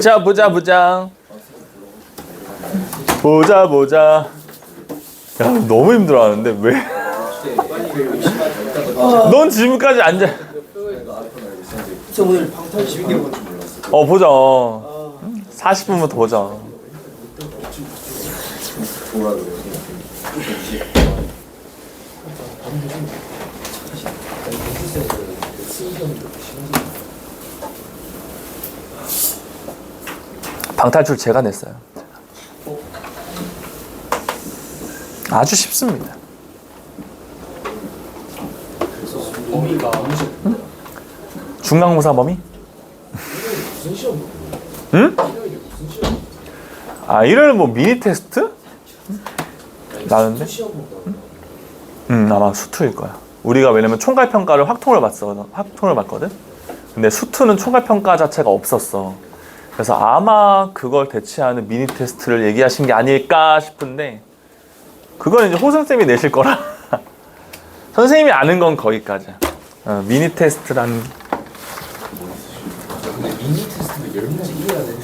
자, 보자. 보자. 야, 너무 힘들어하는데 왜? 넌 지금까지 앉아. 저 오늘 방탈 12개 건줄 몰랐어. 보자. 40분부터 보자. 방탈출 제가 냈어요. 아주 쉽습니다. 범위가 중간고사 범위? 무슨 시험? 응? 무슨 시험? 아, 이런 뭐 미니 테스트? 나는데? 시험 본다. 아마 수투일 거야. 우리가 왜냐면 총괄 평가를 확통을 봤거든. 근데 수투는 총괄 평가 자체가 없었어. 그래서 아마 그걸 대체하는 미니 테스트를 얘기하신 게 아닐까 싶은데, 그건 이제 호승 쌤이 내실 거라. 선생님이 아는 건 거기까지야. 미니 테스트란. 근데 미니 테스트는 10문제 이해야 돼.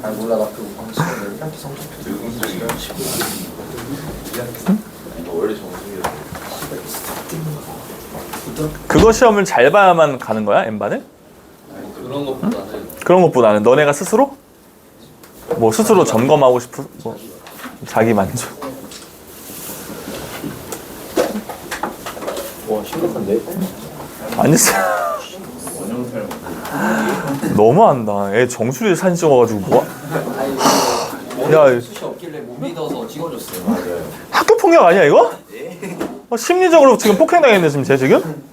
아 몰라 나 그거 방식을 이렇게 성적 원래 정수이라 그거 시험을 잘 봐야만 가는 거야, N반을? 그런 것보다는 너네가 스스로? 뭐 스스로 점검하고 싶은 뭐 자기 만족. 와 심각한데? 아니었어. 너무한다. 애 정수리 사진 찍어가지고 뭐? 야, 수시 없길래 못 믿어서 찍어줬어요. 맞아요. 학교 폭력 아니야 이거? 심리적으로 지금 폭행당했네 지금 쟤 지금?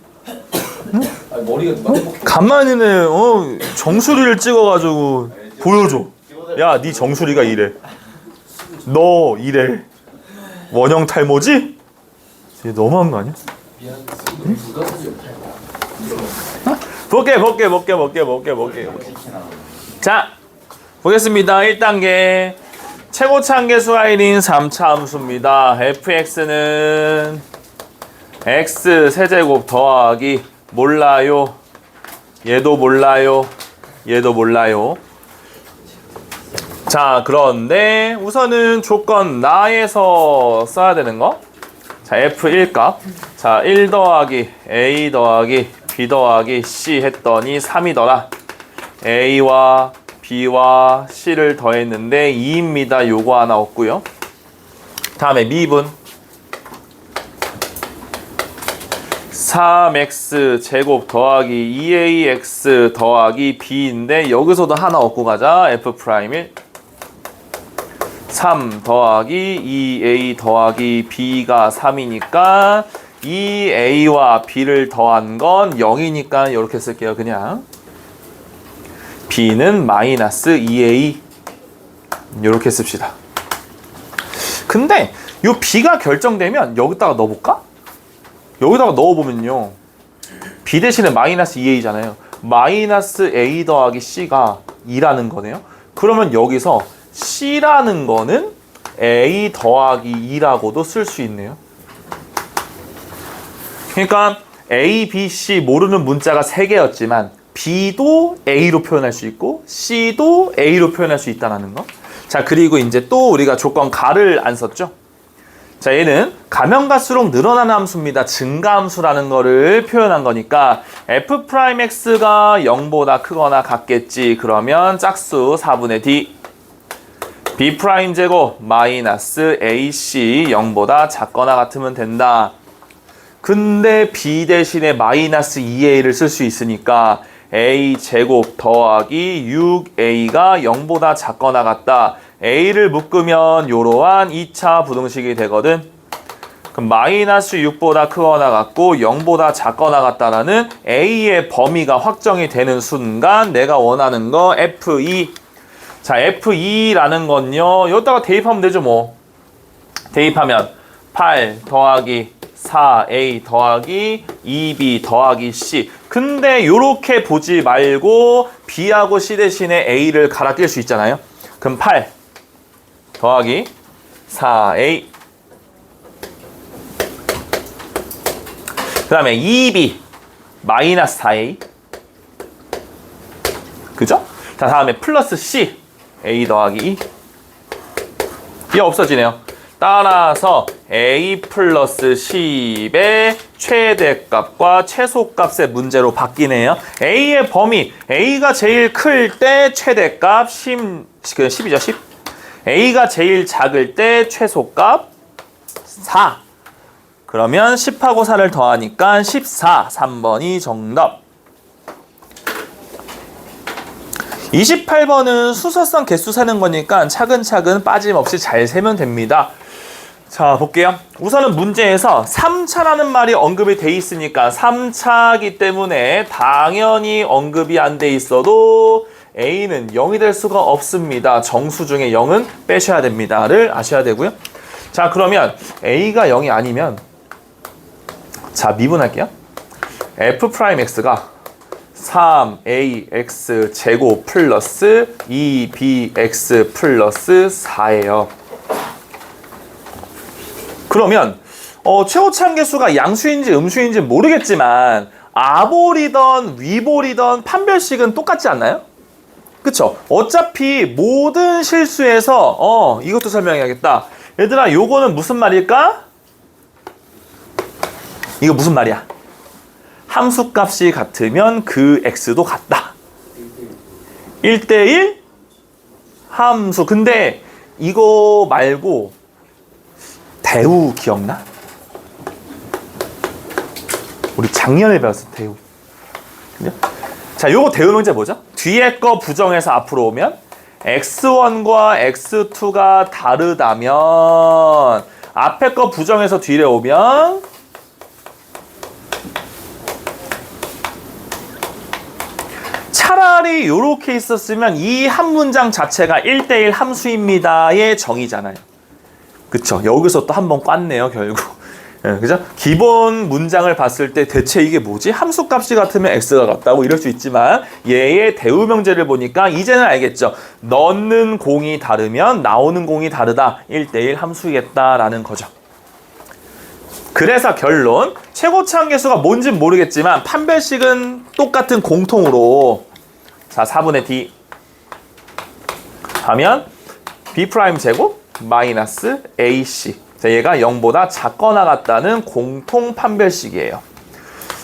아니 머리가 맞고 간만이네. 정수리를 찍어가지고 보여줘. 야, 네 정수리가 이래. 너 이래. 원형 탈모지? 얘 너무한 거 아니야? 미안해. 누가 수시 볼게. 자, 보겠습니다. 1단계. 최고차 함계수 I인 3차 함수입니다. fx는 x 세제곱 더하기 몰라요. 얘도 몰라요. 얘도 몰라요. 자, 그런데 우선은 조건 나에서 써야 되는 거. 자, f1 값. 자, 1 더하기 a 더하기 b 더하기 c 했더니 3이더라. a와 b와 c를 더했는데 2입니다. 요거 하나 없고요. 다음에 미분 3x 제곱 더하기 2ax 더하기 b인데 여기서도 하나 얻고 가자. f'1 3 더하기 2a 더하기 b가 3이니까 2a와 b를 더한 건 0이니까 이렇게 쓸게요. 그냥 b는 마이너스 2a 이렇게 씁시다. 근데 이 b가 결정되면 여기다가 넣어볼까? 여기다가 넣어보면요, b 대신에 마이너스 2a잖아요. 마이너스 a 더하기 c가 2라는 거네요. 그러면 여기서 c라는 거는 a 더하기 2라고도 쓸 수 있네요. 그러니까 a, b, c 모르는 문자가 3개였지만 b도 a로 표현할 수 있고 c도 a로 표현할 수 있다는 거. 자, 그리고 이제 또 우리가 조건 가를 안 썼죠. 자, 얘는 가면 갈수록 늘어나는 함수입니다. 증가함수라는 거를 표현한 거니까 f'x가 0보다 크거나 같겠지. 그러면 짝수 4분의 d b'제곱 마이너스 ac 0보다 작거나 같으면 된다. 근데 b 대신에 마이너스 2a를 쓸 수 있으니까 a제곱 더하기 6a가 0보다 작거나 같다. a를 묶으면 이러한 2차 부등식이 되거든. 그럼 마이너스 6보다 크거나 같고 0보다 작거나 같다라는 a의 범위가 확정이 되는 순간 내가 원하는 거 f2. 자, f2라는 건요, 여기다가 대입하면 되죠 뭐. 대입하면 8 더하기 4a 더하기 2b 더하기 c. 근데 요렇게 보지 말고 b하고 c 대신에 a를 갈아 낄 수 있잖아요. 그럼 8 더하기 4a 그 다음에 2b 마이너스 4a 그죠? 자, 다음에 플러스 C. A 더하기 2. 이 없어지네요. 따라서 A 플러스 10의 최대값과 최소값의 문제로 바뀌네요. A의 범위, A가 제일 클 때 최대값 10이죠, 10. A가 제일 작을 때 최소값 4. 그러면 10하고 4를 더하니까 14. 3번이 정답. 28번은 수서성 개수 세는 거니까 차근차근 빠짐없이 잘 세면 됩니다. 자, 볼게요. 우선은 문제에서 3차라는 말이 언급이 돼 있으니까 3차이기 때문에 당연히 언급이 안 돼 있어도 A는 0이 될 수가 없습니다. 정수 중에 0은 빼셔야 됩니다를 아셔야 되고요. 자, 그러면 A가 0이 아니면 자, 미분할게요. F'X가 3AX 제곱 플러스 2BX 플러스 4예요. 그러면 최고차함계수가 양수인지 음수인지 모르겠지만 아볼이던 위볼이던 판별식은 똑같지 않나요? 그쵸? 어차피 모든 실수에서 이것도 설명해야겠다. 얘들아, 요거는 무슨 말일까? 이거 무슨 말이야? 함수값이 같으면 그 x도 같다. 1대1 함수. 근데 이거 말고 대우 기억나? 우리 작년에 배웠어, 대우. 그죠? 자, 요거 대우 문제 뭐죠? 뒤에 거 부정해서 앞으로 오면 x1과 x2가 다르다면 앞에 거 부정해서 뒤에 오면 차라리 요렇게 있었으면 이 한 문장 자체가 1대1 함수입니다의 정의잖아요. 그쵸? 여기서 또 한 번 꽈네요, 결국. 예, 그죠? 기본 문장을 봤을 때 대체 이게 뭐지? 함수값이 같으면 x가 같다고 이럴 수 있지만 얘의 대우 명제를 보니까 이제는 알겠죠. 넣는 공이 다르면 나오는 공이 다르다. 1대1 함수이겠다라는 거죠. 그래서 결론, 최고차함계수가 뭔진 모르겠지만 판별식은 똑같은 공통으로 자, 4분의 D 하면 B' 제곱 마이너스 AC. 자, 얘가 0보다 작거나 같다는 공통 판별식이에요.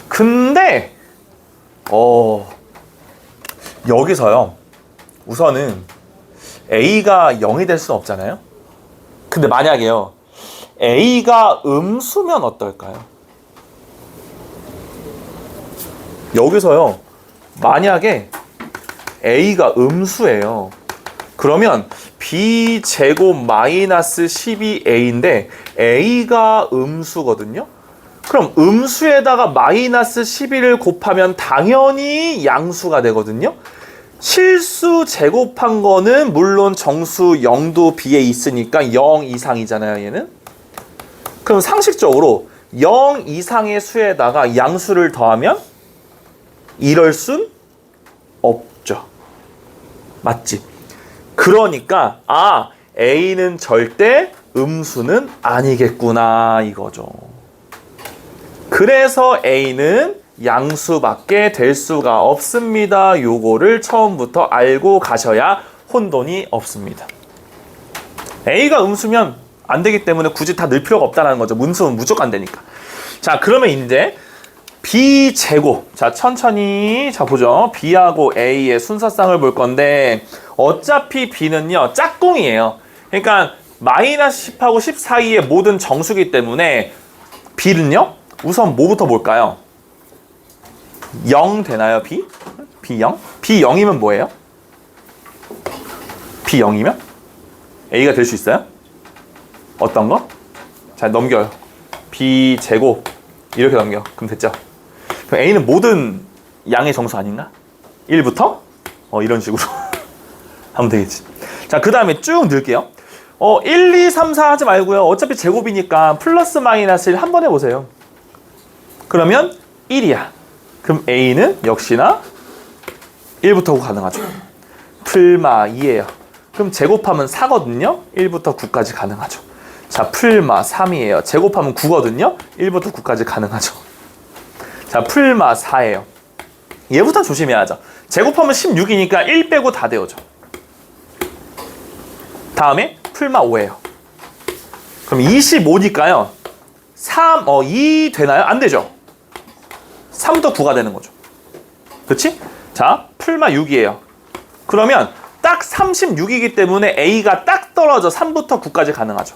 근데 여기서요, 우선은 A가 0이 될 수는 없잖아요. 근데 만약에요, A가 음수면 어떨까요? 여기서요, 만약에 A가 음수예요. 그러면 B제곱 마이너스 12A인데 A가 음수거든요. 그럼 음수에다가 마이너스 12를 곱하면 당연히 양수가 되거든요. 실수 제곱한 거는 물론 정수 0도 B에 있으니까 0 이상이잖아요, 얘는. 그럼 상식적으로 0 이상의 수에다가 양수를 더하면 이럴 순 없죠. 맞지? 그러니까 A는 절대 음수는 아니겠구나 이거죠. 그래서 A는 양수밖에 될 수가 없습니다. 요거를 처음부터 알고 가셔야 혼돈이 없습니다. A가 음수면 안 되기 때문에 굳이 다 넣을 필요가 없다는 거죠. 음수는 무조건 안 되니까. 자, 그러면 이제 B제곱. 자, 천천히 자 보죠. B하고 A의 순서쌍을 볼 건데 어차피 B는요, 짝꿍이에요. 그러니까 마이너스 10하고 10 사이의 모든 정수기 때문에 B는요, 우선 뭐부터 볼까요? 0 되나요, B? B0? B0이면 뭐예요? B0이면? A가 될 수 있어요? 어떤 거? 자, 넘겨요. B제곱 이렇게 넘겨. 그럼 됐죠? 그럼 A는 모든 양의 정수 아닌가? 1부터? 이런 식으로 하면 되겠지. 자, 그 다음에 쭉 넣을게요. 1, 2, 3, 4 하지 말고요. 어차피 제곱이니까 플러스 마이너스 1 한 번 해보세요. 그러면 1이야. 그럼 A는 역시나 1부터 9 가능하죠. 풀마 2예요. 그럼 제곱하면 4거든요. 1부터 9까지 가능하죠. 자, 풀마 3이에요. 제곱하면 9거든요. 1부터 9까지 가능하죠. 자, 풀마 4예요. 얘부터 조심해야죠. 제곱하면 16이니까 1 빼고 다 되어져. 다음에 풀마 5예요. 그럼 25니까요. 2 되나요? 안 되죠. 3부터 9가 되는 거죠. 그치? 자, 풀마 6이에요. 그러면 딱 36이기 때문에 A가 딱 떨어져 3부터 9까지 가능하죠.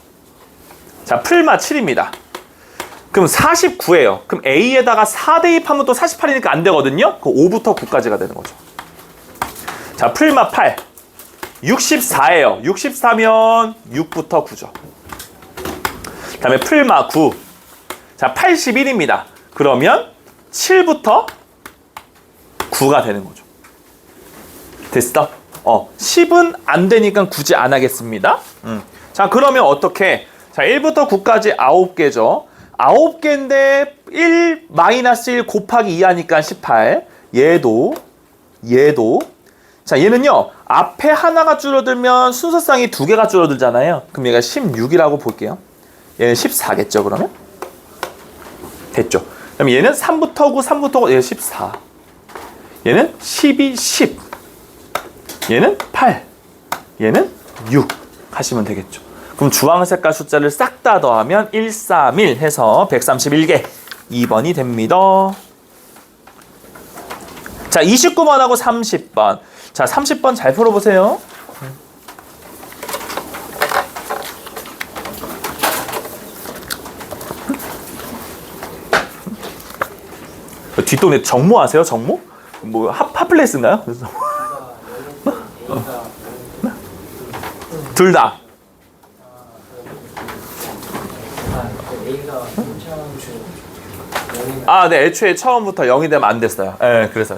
자, 풀마 7입니다. 그럼 49예요. 그럼 A에다가 4 대입하면 또 48이니까 안 되거든요. 그 5부터 9까지가 되는 거죠. 자, 풀마 8. 64예요. 64면 6부터 9죠. 그 다음에 풀마 9. 자, 81입니다. 그러면 7부터 9가 되는 거죠. 됐어? 10은 안 되니까 굳이 안 하겠습니다. 자, 그러면 어떻게? 자, 1부터 9까지 9개죠. 9개인데 1 마이너스 1 곱하기 2 하니까 18. 얘도. 자, 얘는요. 앞에 하나가 줄어들면 순서상이 2개가 줄어들잖아요. 그럼 얘가 16이라고 볼게요. 얘는 14겠죠, 그러면? 됐죠. 그럼 얘는 3부터 9, 3부터 9, 얘는 14. 얘는 12, 10. 얘는 8. 얘는 6 하시면 되겠죠. 그럼 주황 색깔 숫자를 싹 다 더하면 131 해서 131개. 2번이 됩니다. 자, 29번하고 30번. 자, 30번 잘 풀어보세요. 뒷동네 정모 아세요? 정모? 뭐 핫플레이스인가요? 둘 다. 네, 애초에 처음부터 0이 되면 안 됐어요. 네, 그래서.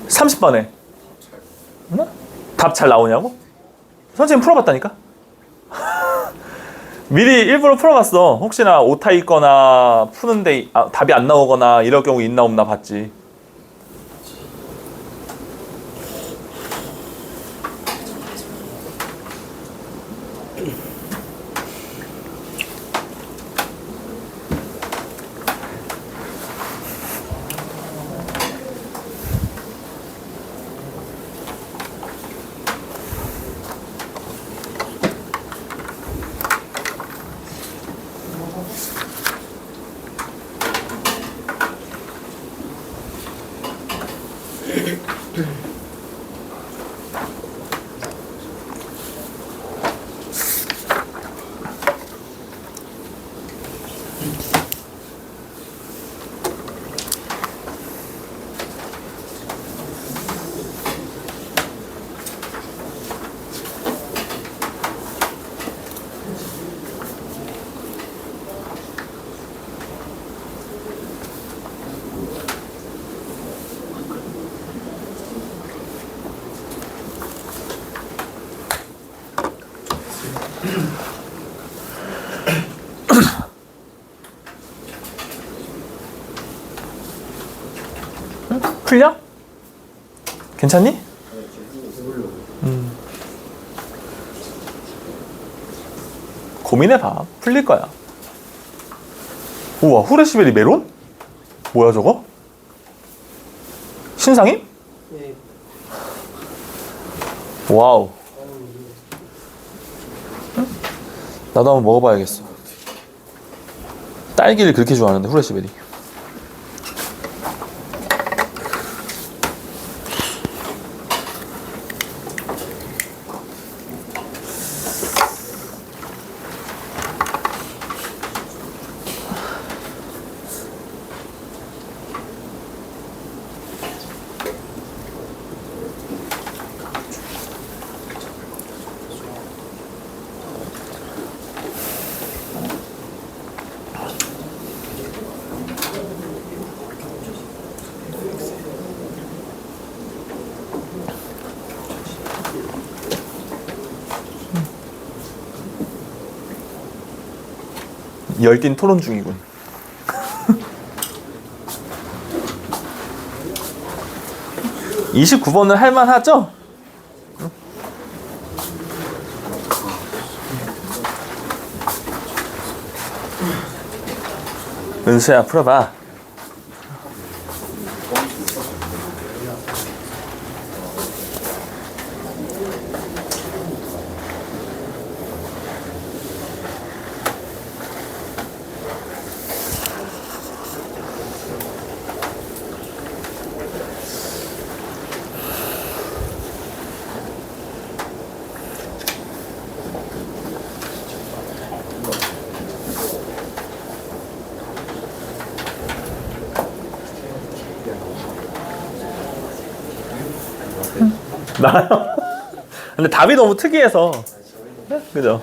삼십 번에 답 잘 나오냐고? 선생님 풀어봤다니까? 미리 일부러 풀어봤어. 혹시나 오타 있거나 푸는데 답이 안 나오거나 이럴 경우 있나 없나 봤지. 풀려? 괜찮니? 고민해봐. 풀릴 거야. 우와, 후레시베리 메론? 뭐야 저거? 신상임? 예. 와우. 나도 한번 먹어봐야겠어. 딸기를 그렇게 좋아하는데 후레시베리. 열띤 토론 중이군. (29번은) 할만하죠? 은수야 풀어봐. 나요? 근데 답이 너무 특이해서. 그죠?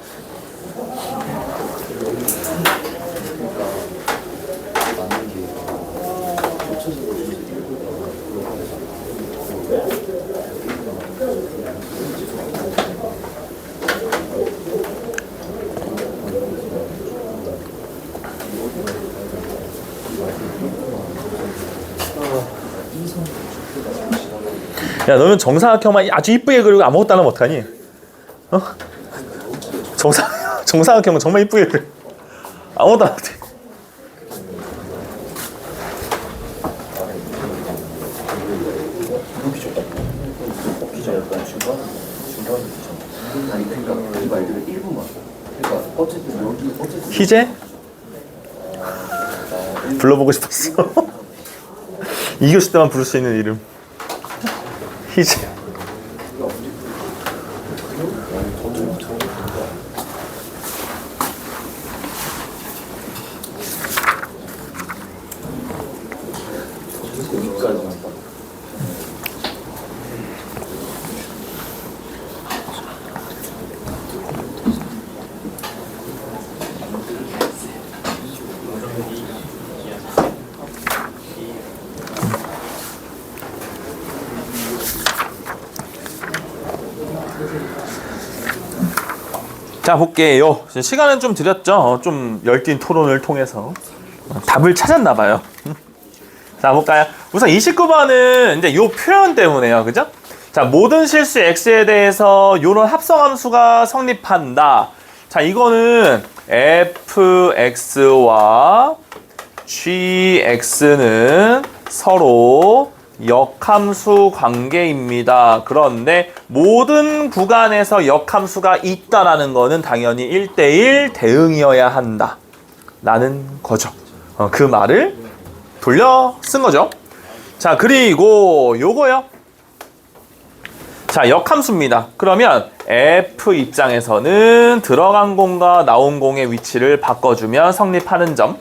야, 너는 정사각형만 아주 이쁘게 그리고 아무것도 안 하면 어떡하니? 어? 정사각형은 정말 이쁘게 그려. 아무것도 안 돼. 기자 약간 중간 아니 그러니까 그 말들을 일부만. 그러니까 어쨌든 여기 어쨌든 희재? 불러보고 싶었어. 2교시 때만 부를 수 있는 이름. 희재. 자, 볼게요. 시간은 좀 드렸죠. 좀 열띤 토론을 통해서 답을 찾았나봐요. 자, 볼까요? 우선 29번은 이제 요 표현 때문에요. 그죠? 자, 모든 실수 x에 대해서 요런 합성함수가 성립한다. 자, 이거는 fx와 gx는 서로 역함수 관계입니다. 그런데 모든 구간에서 역함수가 있다라는 거는 당연히 1대1 대응이어야 한다 라는 거죠. 그 말을 돌려 쓴 거죠. 자, 그리고 요거요. 자, 역함수입니다. 그러면 f 입장에서는 들어간 공과 나온 공의 위치를 바꿔주면 성립하는 점.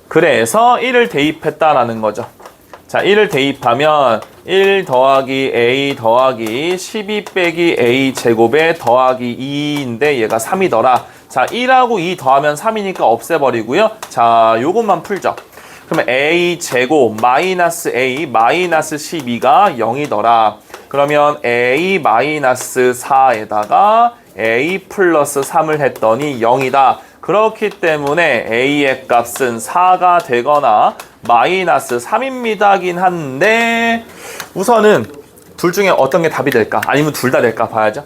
그래서 1을 대입했다라는 거죠. 자, 1을 대입하면 1 더하기 a 더하기 12 빼기 a 제곱에 더하기 2인데 얘가 3이더라. 자, 1하고 2 더하면 3이니까 없애버리고요. 자, 요것만 풀죠. 그러면 a 제곱 마이너스 a 마이너스 12가 0이더라. 그러면 a 마이너스 4에다가 a 플러스 3을 했더니 0이다. 그렇기 때문에 a의 값은 4가 되거나 마이너스 3입니다긴 한데 우선은 둘 중에 어떤 게 답이 될까? 아니면 둘 다 될까 봐야죠.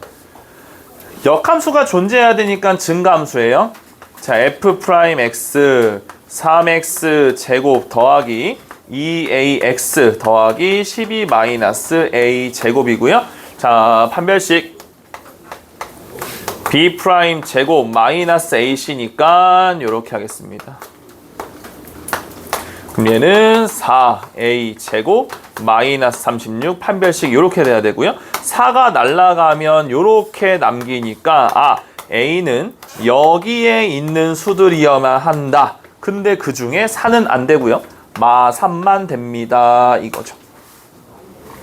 역함수가 존재해야 되니까 증가함수예요. 자, f'(x) 3x 제곱 더하기 2ax 더하기 12 마이너스 a 제곱이고요. 자, 판별식 b' 제곱 마이너스 ac니까 이렇게 하겠습니다. 그럼 얘는 4a 제곱 마이너스 36 판별식 이렇게 돼야 되고요. 4가 날아가면 이렇게 남기니까 a는 여기에 있는 수들이어야만 한다. 근데 그 중에 4는 안 되고요. 마 3만 됩니다. 이거죠.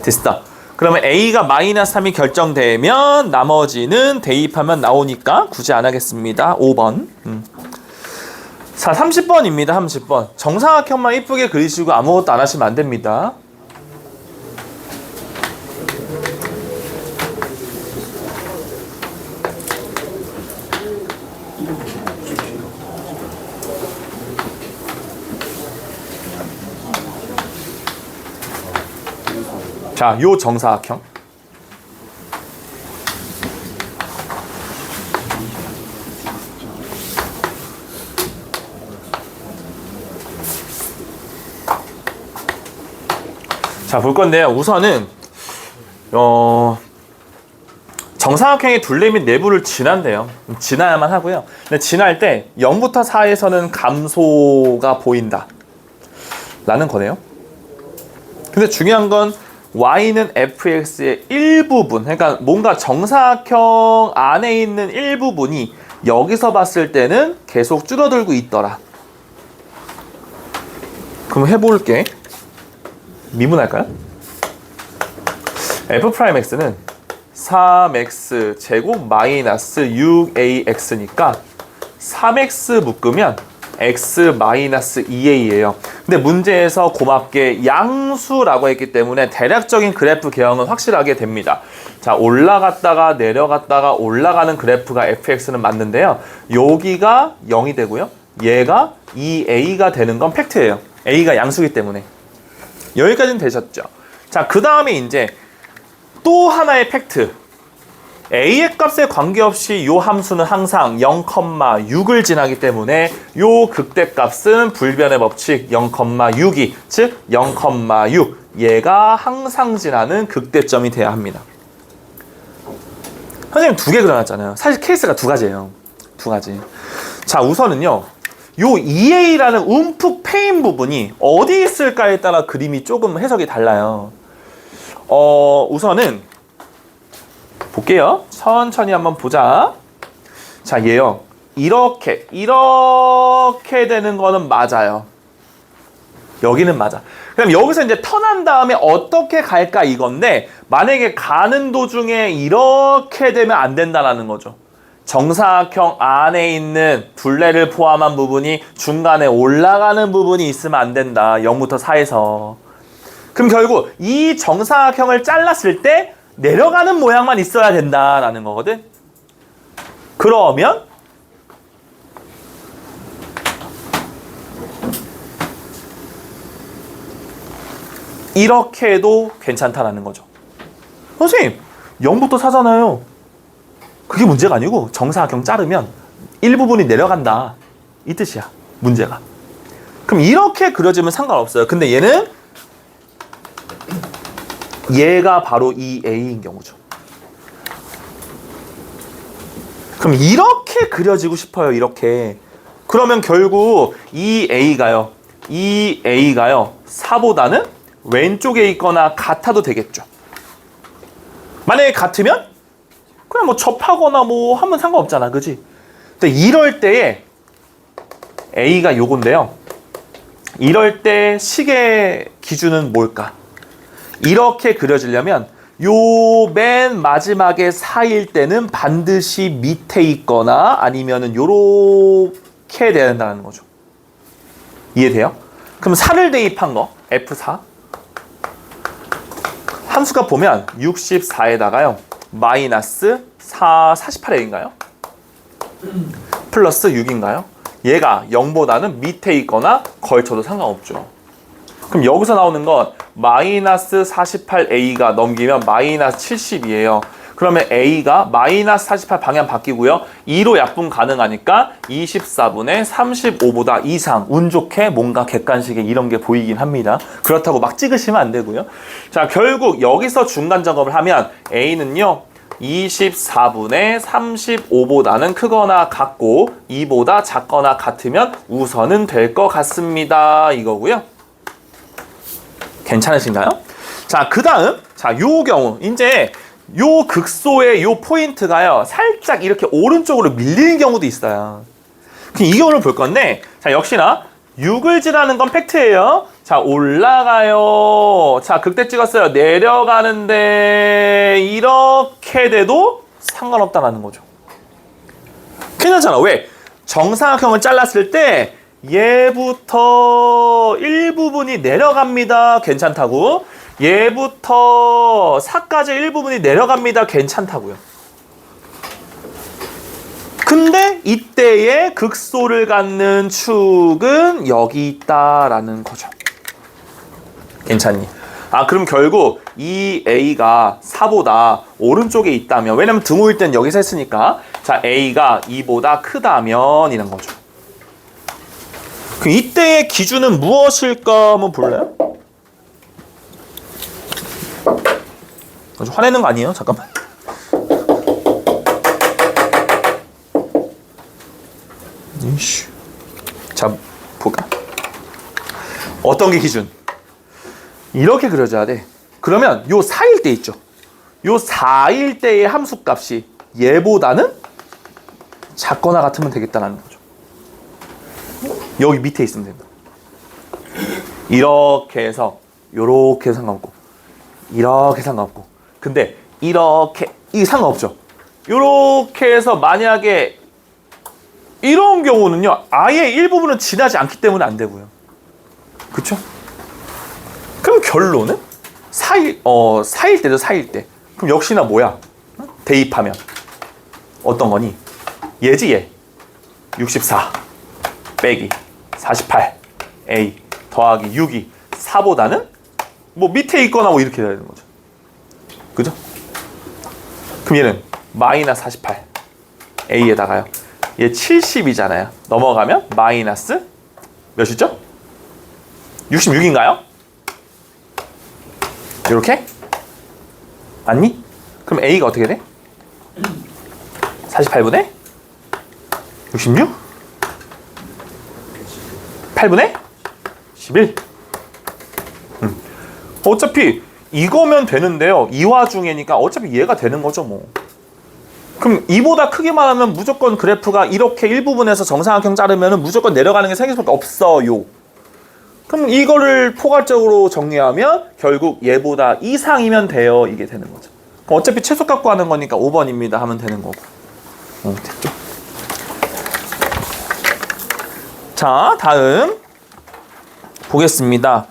됐다. 그러면 a가 마이너스 3이 결정되면 나머지는 대입하면 나오니까 굳이 안 하겠습니다. 5번. 자, 30번입니다. 30번. 정사각형만 이쁘게 그리시고 아무것도 안 하시면 안 됩니다. 자, 요 정사각형. 자, 볼 건데요. 우선은 정사각형의 둘레 및 내부를 지난대요. 지나야만 하고요. 근데 지날 때 0부터 4에서는 감소가 보인다 라는 거네요. 근데 중요한 건 y는 fx의 일부분, 그러니까 뭔가 정사각형 안에 있는 일부분이 여기서 봤을 때는 계속 줄어들고 있더라. 그럼 해볼게. 미분할까요? f'x는 3x 제곱 마이너스 6ax니까 3x 묶으면 x 마이너스 2a예요. 근데 문제에서 고맙게 양수라고 했기 때문에 대략적인 그래프 개형은 확실하게 됩니다. 자, 올라갔다가 내려갔다가 올라가는 그래프가 fx는 맞는데요. 여기가 0이 되고요. 얘가 2a가 되는 건 팩트예요. a가 양수이기 때문에. 여기까지는 되셨죠? 자, 그 다음에 이제 또 하나의 팩트. a의 값에 관계없이 이 함수는 항상 0,6을 지나기 때문에 이 극대값은 불변의 법칙 0,6이 즉 0,6 얘가 항상 지나는 극대점이 돼야 합니다. 선생님 두 개 그려놨잖아요. 사실 케이스가 두 가지예요. 두 가지. 자, 우선은요. 요 2a라는 움푹 패인 부분이 어디 있을까에 따라 그림이 조금 해석이 달라요. 우선은 볼게요. 천천히 한번 보자. 자, 얘요. 이렇게 되는 거는 맞아요. 여기는 맞아. 그럼 여기서 이제 턴한 다음에 어떻게 갈까 이건데 만약에 가는 도중에 이렇게 되면 안 된다라는 거죠. 정사각형 안에 있는 둘레를 포함한 부분이 중간에 올라가는 부분이 있으면 안 된다. 0부터 4에서. 그럼 결국 이 정사각형을 잘랐을 때 내려가는 모양만 있어야 된다라는 거거든. 그러면 이렇게 해도 괜찮다라는 거죠. 선생님 0부터 4잖아요. 그게 문제가 아니고 정사각형 자르면 일부분이 내려간다 이 뜻이야 문제가. 그럼 이렇게 그려지면 상관없어요. 근데 얘가 바로 이 a인 경우죠. 그럼 이렇게 그려지고 싶어요. 이렇게. 그러면 결국 이 a가요 4보다는 왼쪽에 있거나 같아도 되겠죠. 만약에 같으면 그냥 뭐 접하거나 뭐 하면 상관없잖아. 그지? 근데 이럴 때에 a가 요건데요. 이럴 때 식의 기준은 뭘까? 이렇게 그려지려면 요 맨 마지막에 4일 때는 반드시 밑에 있거나 아니면은 요렇게 돼야 된다는 거죠. 이해돼요? 그럼 4를 대입한 거 F4 함수가 보면 64에다가요 마이너스 48a인가요? 플러스 6인가요? 얘가 0보다는 밑에 있거나 걸쳐도 상관없죠. 그럼 여기서 나오는 건 마이너스 48a가 넘기면 마이너스 70이에요. 그러면 a가 마이너스 48 방향 바뀌고요. 2로 약분 가능하니까 24분의 35보다 이상, 운 좋게 뭔가 객관식에 이런 게 보이긴 합니다. 그렇다고 막 찍으시면 안 되고요. 자, 결국 여기서 중간 점검을 하면 a는요. 24분의 35보다는 크거나 같고 2보다 작거나 같으면 우선은 될 것 같습니다. 이거고요. 괜찮으신가요? 자, 그 다음, 자, 요 경우, 이제 요 극소의 요 포인트가요, 살짝 이렇게 오른쪽으로 밀리는 경우도 있어요. 이 경우를 볼 건데, 자, 역시나 6을 지라는 건 팩트예요. 자, 올라가요. 자, 극대 찍었어요. 내려가는데 이렇게 돼도 상관없다라는 거죠. 괜찮잖아. 왜? 정사각형을 잘랐을 때 얘부터 일부분이 내려갑니다. 괜찮다고. 얘부터 사까지 일부분이 내려갑니다. 괜찮다고요. 근데 이때의 극소를 갖는 축은 여기 있다라는 거죠. 괜찮니? 아, 그럼 결국 이 A가 4보다 오른쪽에 있다면, 왜냐면 등호일 땐 여기서 했으니까, 자, A가 2보다 크다면 이런 거죠. 그럼 이때의 기준은 무엇일까 한번 볼래요? 화내는 거 아니에요? 잠깐만. 자, 볼까? 어떤 게 기준? 이렇게 그려줘야 돼. 그러면 요 4일 때 있죠. 요 4일 때의 함수값이 얘보다는 작거나 같으면 되겠다는 거죠. 여기 밑에 있으면 됩니다. 이렇게 해서 요렇게 상관없고, 이렇게 상관없고, 근데 이렇게 이 상관없죠. 요렇게 해서 만약에 이런 경우는요, 아예 일부분은 지나지 않기 때문에 안 되고요. 그쵸? 그럼 결론은 4일 때죠, 4일 때. 그럼 역시나 뭐야? 대입하면 어떤 거니? 얘지, 얘. 64 빼기 48 A 더하기 6이 4보다는 뭐 밑에 있거나 뭐 이렇게 돼야 되는 거죠. 그죠? 그럼 얘는 마이너스 48 A에다가요. 얘 70이잖아요. 넘어가면 마이너스 몇이죠? 66인가요? 이렇게? 맞니? 그럼 A가 어떻게 돼? 48분의 66? 8분의 11? 어차피 이거면 되는데요. 이 와중에니까 어차피 얘가 되는 거죠, 뭐. 그럼 이보다 크기만 하면 무조건 그래프가 이렇게 일부분에서 정사각형 자르면 무조건 내려가는 게 생길 수밖에 없어요. 그럼 이거를 포괄적으로 정리하면 결국 얘보다 이상이면 돼요. 이게 되는 거죠. 그럼 어차피 최소 갖고 하는 거니까 5번입니다 하면 되는 거고. 됐죠? 자, 다음 보겠습니다.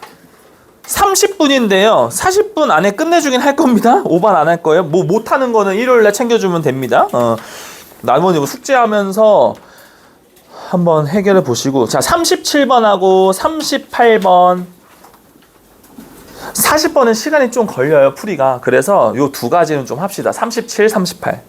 30분인데요. 40분 안에 끝내주긴 할 겁니다. 5번 안 할 거예요. 뭐 못하는 거는 일요일날 챙겨주면 됩니다. 나머지 숙제하면서 한번 해결해 보시고. 자, 37번하고 38번 40번은 시간이 좀 걸려요, 풀이가. 그래서 요 두 가지는 좀 합시다. 37, 38.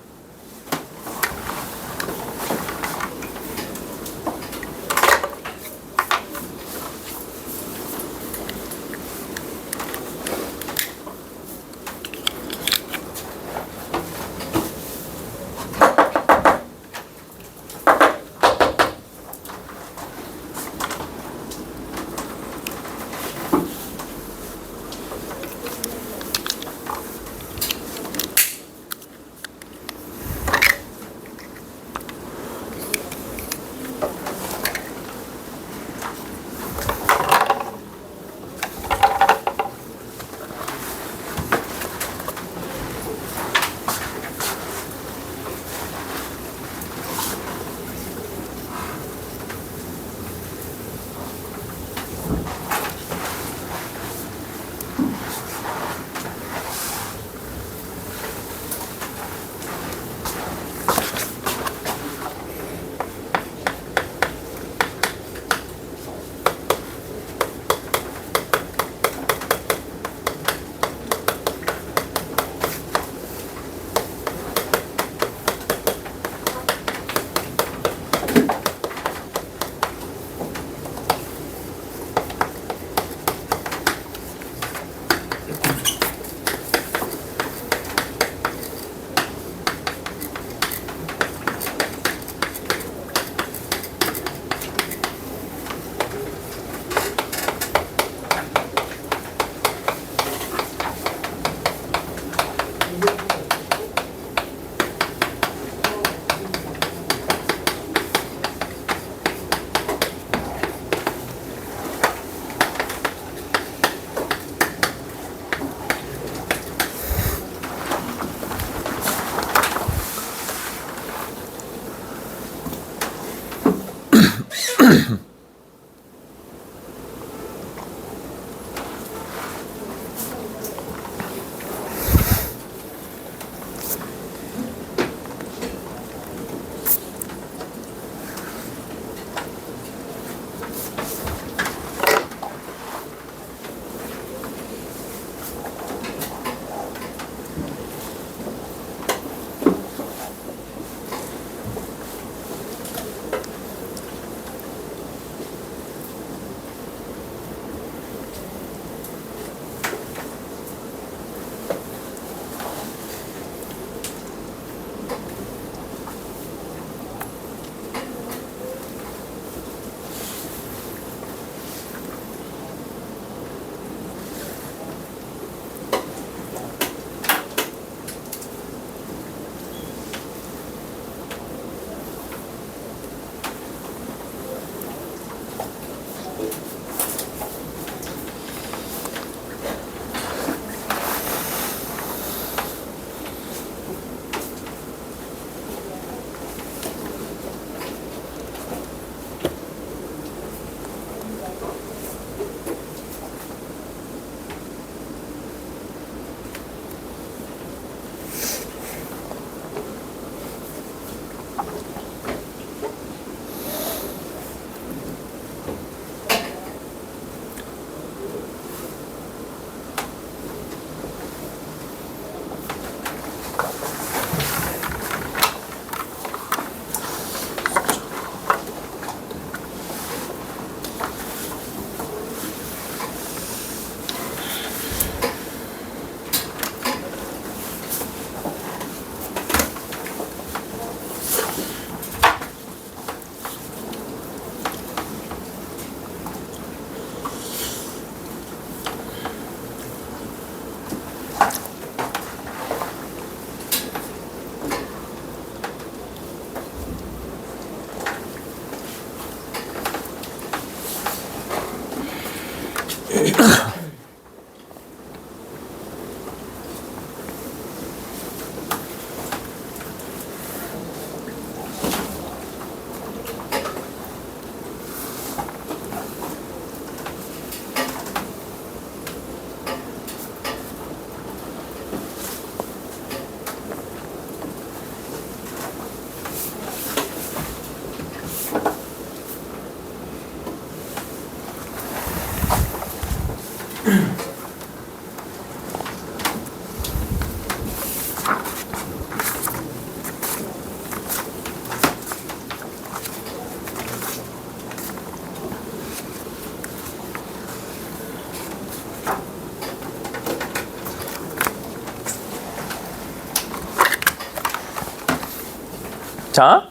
자,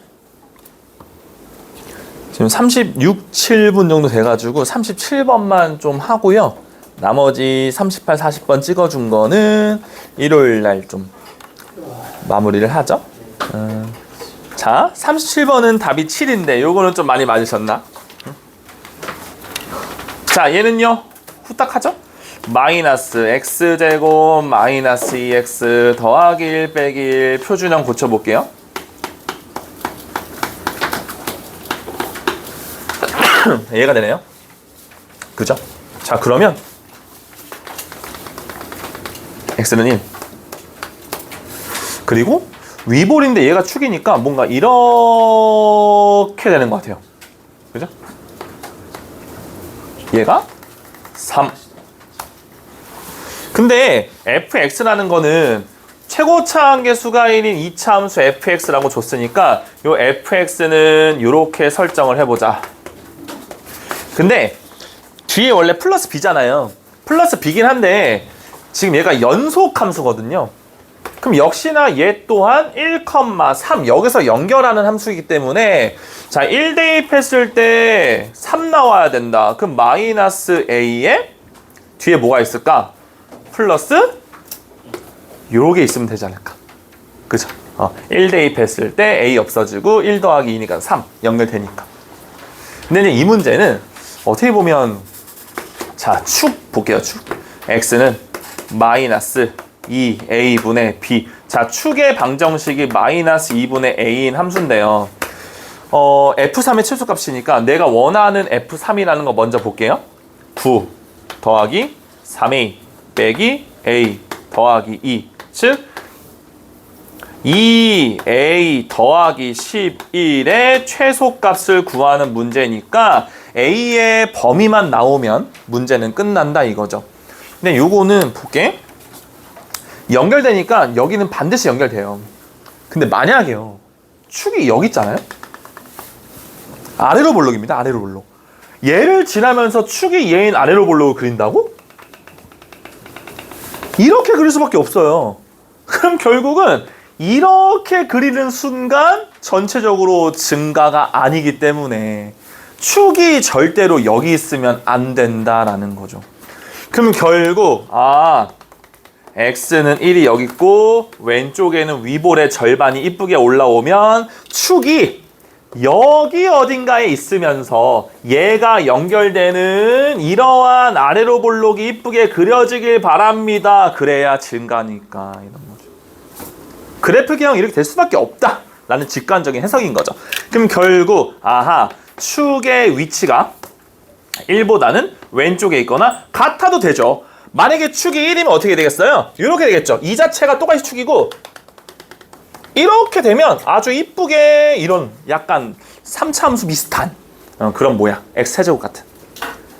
지금 36, 7분 정도 돼가지고 37번만 좀 하고요. 나머지 38, 40번 찍어준 거는 일요일 날 좀 마무리를 하죠. 자, 37번은 답이 7인데 요거는 좀 많이 맞으셨나? 자, 얘는요 후딱 하죠. 마이너스 x제곱 마이너스 2x 더하기 1 빼기 1 표준형 고쳐볼게요. 얘가 되네요. 그죠? 자, 그러면 x는 1. 그리고 위볼인데 얘가 축이니까 뭔가 이렇게 되는 것 같아요. 그죠? 얘가 3. 근데 fx라는 거는 최고차 한계수가 1인 2차 함수 fx라고 줬으니까 요 fx는 이렇게 설정을 해보자. 근데 뒤에 원래 플러스 b잖아요. 플러스 b긴 한데 지금 얘가 연속 함수거든요. 그럼 역시나 얘 또한 1,3 여기서 연결하는 함수이기 때문에 자 1 대입했을 때 3 나와야 된다. 그럼 마이너스 a에 뒤에 뭐가 있을까? 플러스 요게 있으면 되지 않을까? 그죠? 1 대입했을 때 a 없어지고 1 더하기 2니까 3 연결되니까. 근데 이제 이 문제는 어떻게 보면 자 축 볼게요. 축 x는 마이너스 2a분의 b. 자 축의 방정식이 마이너스 2분의 a인 함수인데요. f3의 최소값이니까 내가 원하는 f3이라는 거 먼저 볼게요. 9 더하기 3a 빼기 a 더하기 2. 즉 2a 더하기 11의 최소값을 구하는 문제니까 a의 범위만 나오면 문제는 끝난다 이거죠. 근데 요거는 볼게. 연결되니까 여기는 반드시 연결돼요. 근데 만약에요. 축이 여기 있잖아요. 아래로 볼록입니다. 아래로 볼록. 얘를 지나면서 축이 얘인 아래로 볼록을 그린다고? 이렇게 그릴 수밖에 없어요. 그럼 결국은 이렇게 그리는 순간 전체적으로 증가가 아니기 때문에 축이 절대로 여기 있으면 안 된다라는 거죠. 그럼 결국 x는 1이 여기 있고 왼쪽에는 위볼의 절반이 이쁘게 올라오면 축이 여기 어딘가에 있으면서 얘가 연결되는 이러한 아래로 볼록이 이쁘게 그려지길 바랍니다. 그래야 증가니까 이런 거죠. 그래프형 이렇게 될 수밖에 없다 라는 직관적인 해석인 거죠. 그럼 결국 축의 위치가 1보다는 왼쪽에 있거나 같아도 되죠. 만약에 축이 1이면 어떻게 되겠어요? 이렇게 되겠죠. 이 자체가 똑같이 축이고 이렇게 되면 아주 이쁘게 이런 약간 3차 함수 비슷한 그런 모양 x제곱 같은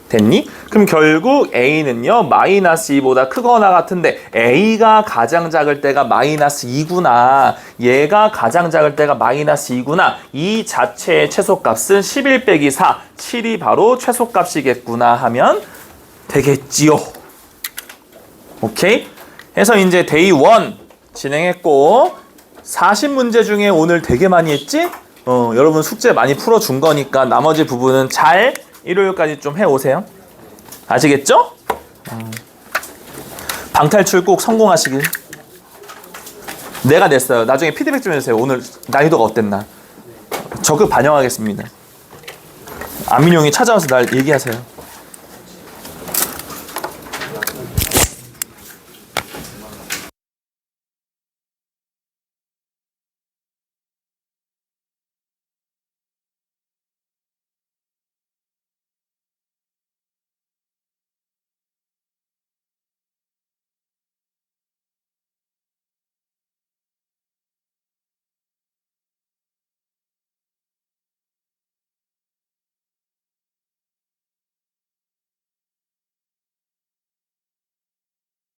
됐니? 그럼 결국 a는요 마이너스 2보다 크거나 같은데 a가 가장 작을 때가 마이너스 2구나 얘가 가장 작을 때가 마이너스 2구나 이 자체의 최소값은 11 빼기 4 7이 바로 최소값이겠구나 하면 되겠지요. 오케이? 해서 이제 데이 1 진행했고 40문제 중에 오늘 되게 많이 했지? 여러분 숙제 많이 풀어준 거니까 나머지 부분은 잘 일요일까지 좀 해오세요. 아시겠죠? 방탈출 꼭 성공하시길. 내가 냈어요. 나중에 피드백 좀 해주세요. 오늘 난이도가 어땠나. 적극 반영하겠습니다. 안민용이 찾아와서 날 얘기하세요.